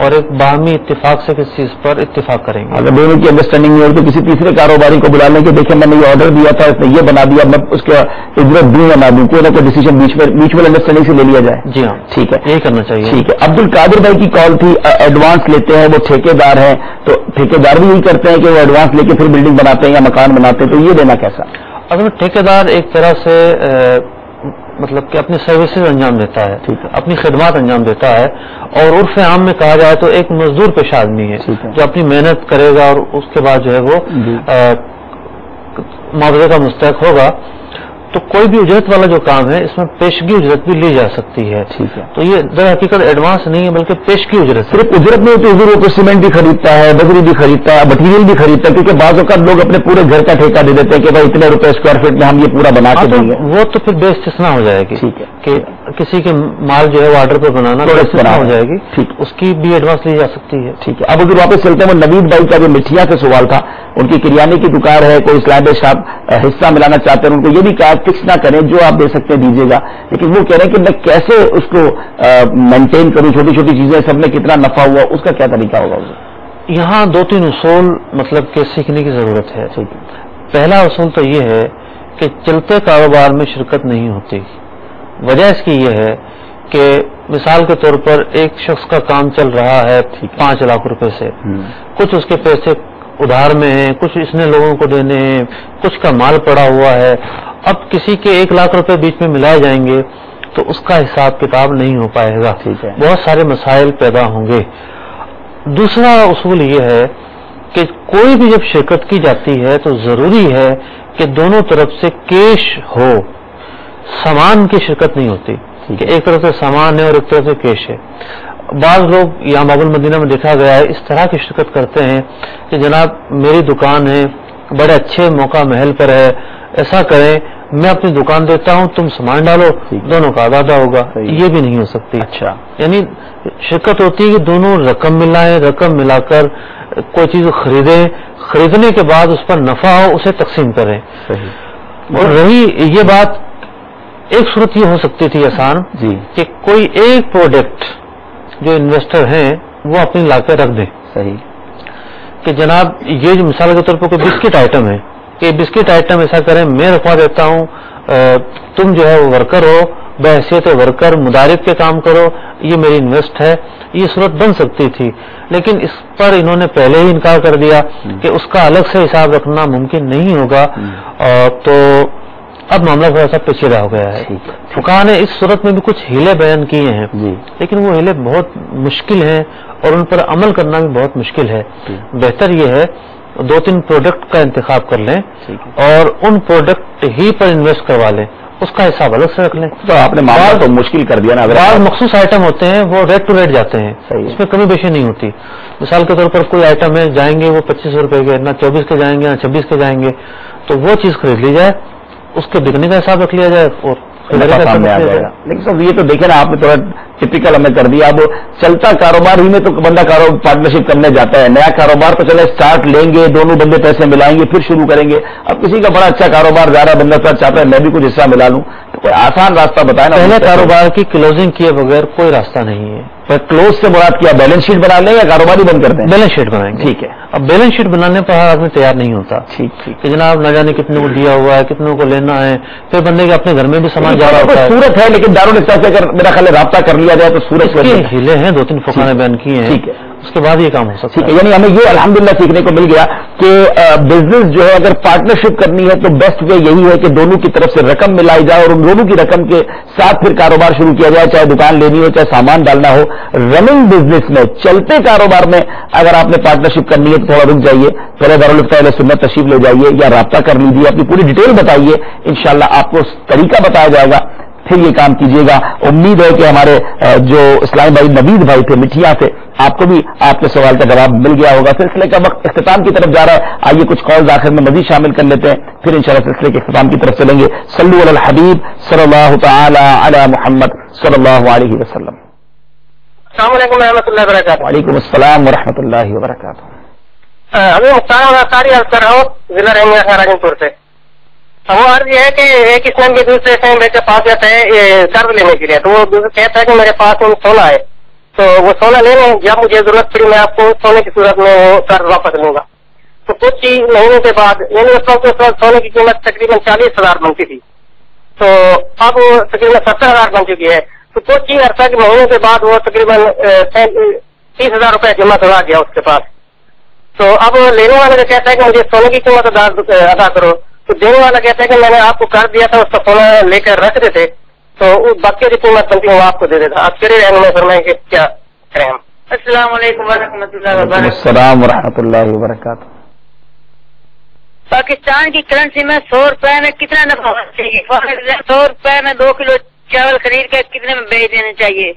اور ایک باہمی اتفاق سے کسی چیز پر اتفاق کریں گے. اگر دونوں کی انڈرسٹینڈنگ نہیں ہو تو کسی تیسرے کاروباری کو بلا لیں کہ دیکھیں میں نے یہ آرڈر دیا تھا, اس نے یہ بنا دیا, میں اس کا اجرت دوں یا نہ دوں, کوئی نہ کوئی ڈیسیجن میوچل انڈرسٹینڈنگ سے لے لیا جائے. جی ہاں, ٹھیک ہے, یہی کرنا چاہیے. ٹھیک ہے. عبد القادر بھائی کی کال تھی, ایڈوانس لیتے ہیں, وہ ٹھیکیدار ہیں, تو ٹھیکیدار بھی یہی کرتے ہیں کہ وہ ایڈوانس لے کے پھر بلڈنگ بناتے ہیں یا مکان بناتے ہیں, تو یہ دینا کیسا؟ اگر ٹھیکیدار ایک طرح سے مطلب کہ اپنی سروسز انجام دیتا ہے, اپنی خدمات انجام دیتا ہے, اور عرف عام میں کہا جائے تو ایک مزدور پیشہ آدمی ہے جو اپنی محنت کرے گا اور اس کے بعد جو ہے وہ معاوضے کا مستحق ہوگا. तो कोई भी उजरत वाला जो काम है इसमें पेशगी उजरत भी ली जा सकती है। ठीक है। तो ये दर हकीकत एडवांस नहीं है बल्कि पेशगी उजरत। सिर्फ उजरत नहीं होती, हुजूर वो सीमेंट भी खरीदता है, बजरी भी खरीदता है, मटीरियल भी खरीदता है, क्योंकि बाज़ औक़ात लोग अपने पूरे घर का ठेका दे देते हैं कि भाई इतने रुपए स्क्वायर फीट में हम ये पूरा बना के देंगे। वो तो फिर बेइस्तिस्ना हो जाएगी। ठीक है। कि किसी के माल जो है वो ऑर्डर पर बनाना बेइस्तिस्ना हो जाएगी। ठीक, उसकी भी एडवांस ली जा सकती है। ठीक है। अब अगर वापस चलते हैं, वो नवीद भाई का जो मिठिया से सवाल था, उनकी किरियाने की दुकान है, कोई इस्लाम साहब हिस्सा मिलाना चाहते हैं, उनको ये भी कहा फिक्स ना करें, जो आप दे सकते हैं दीजिएगा, लेकिन वो कह रहे हैं कि मैं कैसे उसको मेंटेन करूं, छोटी छोटी चीजें, सब में कितना नफा हुआ, उसका क्या तरीका होगा? यहाँ 2-3 उसूल मतलब के सीखने की जरूरत है। पहला उसूल तो ये है कि चलते कारोबार में शिरकत नहीं होती। वजह इसकी ये है कि मिसाल के तौर पर एक शख्स का काम चल रहा है 5 लाख रुपए से, कुछ उसके पैसे उधार में हैं, कुछ इसने लोगों को देने हैं, कुछ का माल पड़ा हुआ है। अब किसी के 1 लाख रुपए बीच में मिलाए जाएंगे तो उसका हिसाब किताब नहीं हो पाएगा। ठीक है। बहुत सारे मसाइल पैदा होंगे। दूसरा उसूल ये है कि कोई भी जब शिरकत की जाती है तो जरूरी है कि दोनों तरफ से कैश हो, सामान की शिरकत नहीं होती कि एक तरफ से सामान है और एक तरफ से कैश है। बाज लोग यहाँ बाबुल मदीना में देखा गया है इस तरह की शिरकत करते हैं कि जनाब मेरी दुकान है, बड़े अच्छे मौका महल पर है, ऐसा करें मैं अपनी दुकान देता हूं, तुम सामान डालो, दोनों का आधा होगा। ये भी नहीं हो सकती। अच्छा, यानी शिरकत होती है कि दोनों रकम मिलाएं, रकम मिलाकर कोई चीज खरीदें, खरीदने के बाद उस पर नफा हो उसे तकसीम करें। और रही ये बात, एक सूरत ये हो सकती थी आसान जी कि कोई एक प्रोडक्ट जो इन्वेस्टर हैं वो अपनी लाकर रख दें। सही कि जनाब ये जो मिसाल के तौर पर कोई बिस्किट आइटम है कि बिस्किट आइटम ऐसा करें मैं रखवा देता हूं, तुम जो है वो वर्कर हो, बहैसियत वर्कर मुदारिब के काम करो, ये मेरी इन्वेस्ट है। ये सूरत बन सकती थी, लेकिन इस पर इन्होंने पहले ही इनकार कर दिया कि उसका अलग से हिसाब रखना मुमकिन नहीं होगा। तो अब मामला थोड़ा सा पेचीदा हो गया है। फुकाहा ने इस सूरत में भी कुछ हीले बयान किए हैं, लेकिन वो हीले बहुत मुश्किल हैं और उन पर अमल करना भी बहुत मुश्किल है। बेहतर ये है 2-3 प्रोडक्ट का इंतखाब कर लें और उन प्रोडक्ट ही पर इन्वेस्ट करवा लें, उसका हिसाब अलग से रख लें। तो आपने मामला तो मुश्किल कर दिया ना। बाद मखसूस आइटम होते हैं वो रेट टू रेट जाते हैं, इसमें कमी बेशी नहीं होती। मिसाल के तौर पर कोई आइटम है, जाएंगे वो 25 रुपए के, ना 24 के जाएंगे ना 26 के जाएंगे, तो वो चीज खरीद ली जाए, उसके बिकने का हिसाब रख लिया जाए और सामने आ जाएगा। लेकिन सब ये तो देखे ना आपने, थोड़ा टिपिकल हमें कर दिया। अब चलता कारोबार ही में तो बंदा पार्टनरशिप करने जाता है, नया कारोबार तो चले स्टार्ट लेंगे, दोनों बंदे पैसे मिलाएंगे फिर शुरू करेंगे। अब किसी का बड़ा अच्छा कारोबार जा रहा है, बंदा चाहता है मैं भी कुछ हिस्सा मिला लूं, तो कोई आसान रास्ता बताए ना। पहले कारोबार की क्लोजिंग किए बगैर कोई रास्ता नहीं है। पर क्लोज से मुराद किया बैलेंस शीट बना लें या कारोबारी बंद कर दें? बैलेंस शीट बनाएंगे। ठीक है। अब बैलेंस शीट बनाने पर हर आदमी तैयार नहीं होता। ठीक कि जनाब न जाने कितने को दिया हुआ है, कितनों को लेना है, फिर बंदे के अपने घर में भी सामान जा रहा होता है। सूरत है, लेकिन दारुल इफ्ता से अगर मेरा ख्याल राब्ता कर लिया जाए तो सूरत के हिले हैं, 2-3 फुकाहा ने बयान किए हैं। ठीक है, उसके बाद ये काम हो सकता है। ठीक है, यानी हमें ये अल्हम्दुलिल्लाह सीखने को मिल गया कि बिजनेस जो है अगर पार्टनरशिप करनी है तो बेस्ट वे यही है कि दोनों की तरफ से रकम मिलाई जाए और उन दोनों की रकम के साथ फिर कारोबार शुरू किया जाए, चाहे दुकान लेनी हो चाहे सामान डालना हो। रनिंग बिजनेस में, चलते कारोबार में अगर आपने पार्टनरशिप करनी है तो थोड़ा रुक जाइए, पहले दारुल इफ्ता अहले सुन्नत तशरीफ ले जाइए या राब्ता कर लीजिए, अपनी पूरी डिटेल बताइए, इंशाअल्लाह आपको तरीका बताया जाएगा, फिर ये काम कीजिएगा। उम्मीद है कि हमारे जो इस्लामी भाई नवीद भाई थे मिठिया से, आपको भी आपके सवाल का जवाब मिल गया होगा। सिलसिले का वक्त इख्तिताम की तरफ जा रहा है, आइए कुछ कॉल्स आखिर में मजीद शामिल कर लेते हैं, फिर इंशाअल्लाह सिलसिले के इख्तिताम की तरफ चलेंगे। सल्लु अलल हबीब सल्लल्लाहु तआला अला मुहम्मद सल्लल्लाहु अलैहि वसल्लम। अस्सलाम वालेकुम रहमतुल्लाहि व बरकातहू। वालेकुम अस्सलाम व रहमतुल्लाहि व बरकातहू। अभी मुख्तार अंसारी अर्ज कर रहा हूँ, जिला रहमिया राजनपुर से। वो अर्ज ये है कि एक इस्लाम के दूसरे से मेरे पास जाता है कर्ज लेने के लिए, तो वो कहता है कि मेरे पास सोना है, तो वो सोना ले लें, जब मुझे जरूरत पड़ी मैं आपको सोने की सूरत में वो कर्ज वापस लूंगा। तो कुछ ही महीनों के बाद, यानी उस वक्त सोने की कीमत तकरीबन 40,000 बनती थी, तो अब वो तकरीबन 70,000 बन चुकी है। तो कुछ ही अर्सा के महीनों के बाद वो तकरीबन 30,000 रुपए जमा करवा गया उसके पास। तो अब लेने वाले का कहता है कि मुझे सोने की कीमत अदा करो, तो देने वाला कहता है कि मैंने आपको कर दिया था, उसका सोना लेकर रख देते तो बाकी जो कीमत बनती है वो आपको दे देता। आप फिर रहने फरमाए कि क्या करें हम। अस्सलाम वालेकुम व रहमतुल्लाहि व बरकातहू। अस्सलाम व रहमतुल्लाहि व बरकातहू। पाकिस्तान की करेंसी में 100 रुपए में कितना नफा होना चाहिए? 100 रुपए में 2 किलो चावल खरीद कर कितने में बेच देने चाहिए?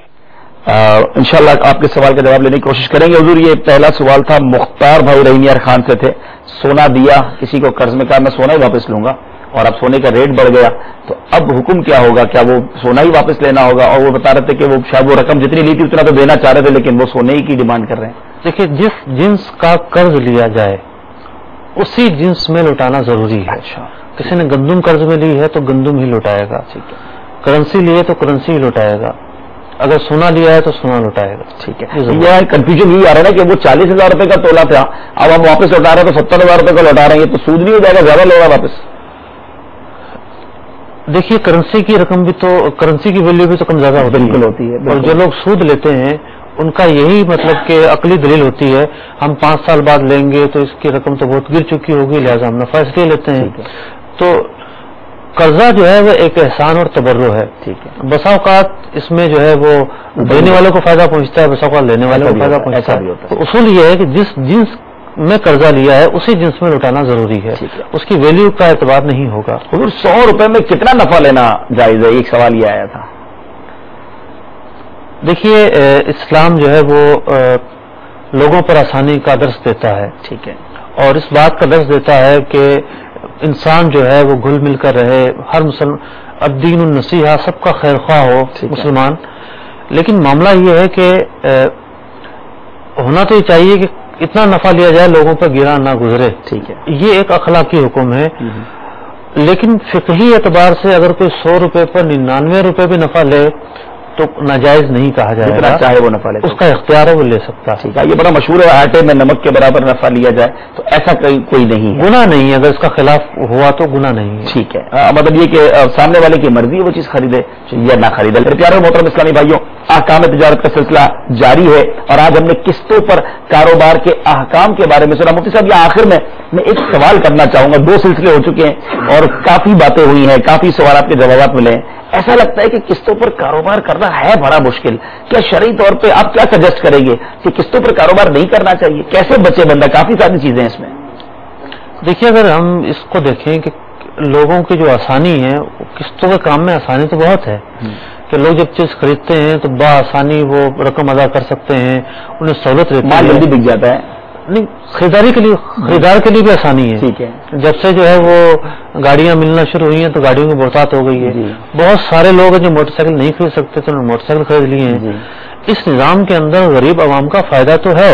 इंशाल्लाह आपके सवाल का जवाब लेने की कोशिश करेंगे। हुजूर, ये पहला सवाल था मुख्तार भाई रहीमियार खान से थे। सोना दिया, किसी को कर्ज में कहा मैं सोना ही वापस लूंगा, और अब सोने का रेट बढ़ गया, तो अब हुक्म क्या होगा? क्या वो सोना ही वापस लेना होगा? और वो बता रहे थे कि वो शायद वो रकम जितनी ली थी उतना तो देना चाह रहे थे, लेकिन वो सोने ही की डिमांड कर रहे हैं। देखिए, जिस जिन्स का कर्ज लिया जाए उसी जिन्स में लौटाना जरूरी है। अच्छा, किसी ने गंदुम कर्ज में ली है तो गंदुम ही लौटाएगा, ठीक है। करेंसी ली है तो करेंसी ही लौटाएगा, अगर सोना लिया है तो सोना लौटाएगा, ठीक है। यह कंफ्यूजन यही आ रहा है ना कि वो 40,000 रुपए का तोला था, अब हम वापस लौटा रहे हैं तो 70,000 रुपए का लौटा रहे हैं, तो सूद नहीं हो जाएगा? ज्यादा लेगा वापस? देखिए, करेंसी की रकम भी तो, करेंसी की वैल्यू भी तो कम ज्यादा होती है, बिल्कुल होती है। और जो लोग सूद लेते हैं उनका यही मतलब कि अकली दलील होती है, हम 5 साल बाद लेंगे तो इसकी रकम तो बहुत गिर चुकी होगी, लिहाजा हम नफा इसलिए लेते हैं। तो कर्जा जो है वो एक एहसान और तबर्रुअ है, ठीक है। बसा औकात इसमें जो है वो देने वालों को फायदा पहुंचता है, बसा औकात लेने वालों को फायदा पहुंचता है। तो उसूल ये है कि जिस जिन्स में कर्जा लिया है उसी जिन्स में लौटाना जरूरी है, उसकी वैल्यू का एतबार नहीं होगा। 100 रुपए में कितना नफा लेना जायज है? एक सवाल ये आया था। देखिए, इस्लाम जो है वो लोगों पर आसानी का दर्स देता है, ठीक है, और इस बात का दर्स देता है कि इंसान जो है वो घुल मिल कर रहे, हर मुसलमान, अद्दीन नसीहा, सबका खैर ख्वाह हो मुसलमान। लेकिन मामला ये है कि होना तो ये चाहिए कि इतना नफा लिया जाए लोगों पर गिरा ना गुजरे, ठीक है। ये एक अखलाकी हुक्म है, लेकिन फिकही एतबार से अगर कोई 100 रुपए पर 99 रुपए भी नफा ले तो नाजायज नहीं कहा जाएगा, जितना चाहे वो नफा ले, उसका इख्तियार है, वो ले सकता है। ठीक है, ये बड़ा मशहूर है, आटे में नमक के बराबर नफा लिया जाए, तो ऐसा कोई नहीं है, गुनाह नहीं है। अगर इसका खिलाफ हुआ तो गुनाह नहीं है, ठीक है। मतलब ये कि सामने वाले की मर्जी है वो चीज खरीदे या ना खरीदे। प्यारे मोहतरम इस्लामी भाइयों, अहकाम तिजारत का सिलसिला जारी है, और आज हमने किस्तों पर कारोबार के अहकाम के बारे में सुना। मुफ्ती साहब, ये आखिर में मैं एक सवाल करना चाहूंगा, 2 सिलसिले हो चुके हैं और काफी बातें हुई हैं, काफी सवाल आपके जवाब मिले हैं। ऐसा लगता है कि किस्तों पर कारोबार करना है बड़ा मुश्किल, क्या शरई तौर पे आप क्या सजेस्ट करेंगे कि किस्तों पर कारोबार नहीं करना चाहिए? कैसे बचे बंदा? काफी सारी चीजें हैं इसमें। देखिए, अगर हम इसको देखें कि लोगों की जो आसानी है, किस्तों के काम में आसानी तो बहुत है कि लोग जब चीज खरीदते हैं तो बआसानी वो रकम अदा कर सकते हैं, उन्हें सहूलत रहती है, माल जल्दी बिक जाता है। नहीं, खरीदार के लिए भी आसानी है, ठीक है। जब से जो है वो गाड़ियां मिलना शुरू हुई हैं तो गाड़ियों की बहुतात हो गई है। बहुत सारे लोग हैं जो मोटरसाइकिल नहीं खरीद सकते तो उन्होंने मोटरसाइकिल खरीद लिए हैं। इस निजाम के अंदर गरीब आवाम का फायदा तो है,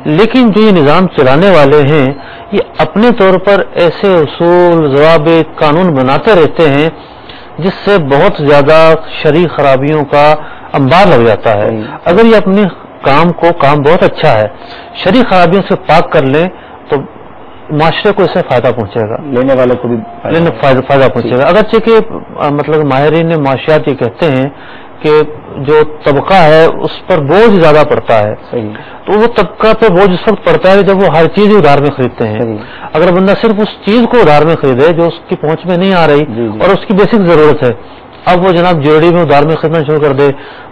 लेकिन जो ये निजाम चलाने वाले हैं ये अपने तौर पर ऐसे उसूल, ज़वाबित, कानून बनाते रहते हैं जिससे बहुत ज्यादा शरई खराबियों का अंबार लग जाता है। अगर ये अपने काम बहुत अच्छा है, शरई खराबियों से पाक कर ले तो माशरे को इससे फायदा पहुंचेगा, लेने वाले को भी फायदा पहुंचेगा। अगरचे कि मतलब माहिरीन माशियात ये कहते हैं कि जो तबका है उस पर बोझ ज्यादा पड़ता है, तो वो तबका पे बोझ उस वक्त पड़ता है जब वो हर चीज उधार में खरीदते हैं। अगर बंदा सिर्फ उस चीज को उधार में खरीदे जो उसकी पहुंच में नहीं आ रही और उसकी बेसिक जरूरत है, अब वो जनाब ज्वेलरी में उधार में खरीदना शुरू कर दे,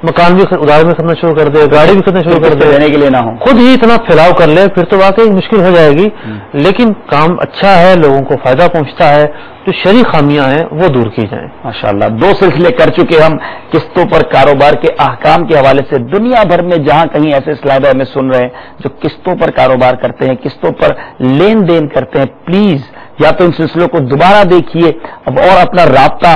मकान भी उधार में खरीदना शुरू कर दे, गाड़ी भी खरीदना शुरू कर दे, देने के लिए ना हो, खुद ही इतना फैलाव कर ले, फिर तो वाकई मुश्किल हो जाएगी। लेकिन काम अच्छा है, लोगों को फायदा पहुंचता है, जो शरई खामियां हैं वो दूर की जाएं। माशाअल्लाह, 2 सिलसिले कर चुके हम किस्तों पर कारोबार के अहकाम के हवाले से। दुनिया भर में जहां कहीं ऐसे इस्लामी हमें सुन रहे हैं जो किस्तों पर कारोबार करते हैं, किस्तों पर लेन देन करते हैं, प्लीज या तो इन सिलसिलों को दोबारा देखिए और अपना राब्ता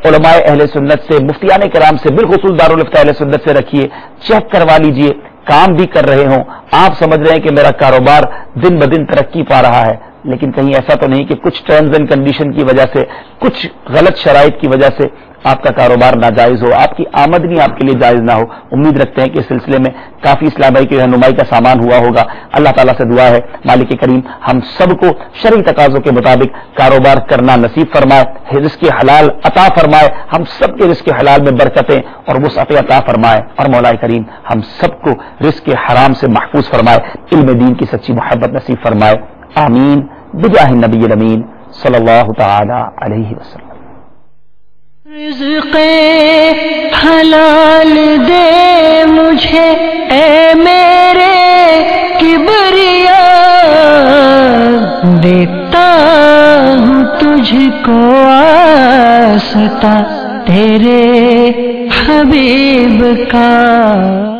उलमाए अहले सुन्नत से, मुफ्तियाने किराम से, बिलखुसूस दारुल इफ्ता अहले सुन्नत से रखिए, चेक करवा लीजिए। काम भी कर रहे हों, आप समझ रहे हैं कि मेरा कारोबार दिन ब दिन तरक्की पा रहा है, लेकिन कहीं ऐसा तो नहीं कि कुछ टर्म्स एंड कंडीशन की वजह से, कुछ गलत शराइत की वजह से आपका कारोबार नाजायज हो, आपकी आमदनी आपके लिए जायज ना हो। उम्मीद रखते हैं कि इस सिलसिले में काफी इस्लाम भाई की रहनुमाई का सामान हुआ होगा। अल्लाह ताला से दुआ है मालिक करीम हम सबको शरई तकाज़ों के मुताबिक कारोबार करना नसीब फरमाए, रिज़्क़ हलाल अता फरमाए, हम सबके रिज़्क़ हलाल में बरकतें और वुसअत अता फरमाए, और मौलाए करीम हम सबको रिज़्क़ हराम से महफूज फरमाए, इल्म दीन की सच्ची मोहब्बत नसीब फरमाए। आमीन बिजाहि नबी अमीन सल्लल्लाहु तआला अलैहि वसल्लम। रिज़्क़े हलाल दे मुझे ए मेरे किबरिया, देता मुझको आसता तेरे हबीब का।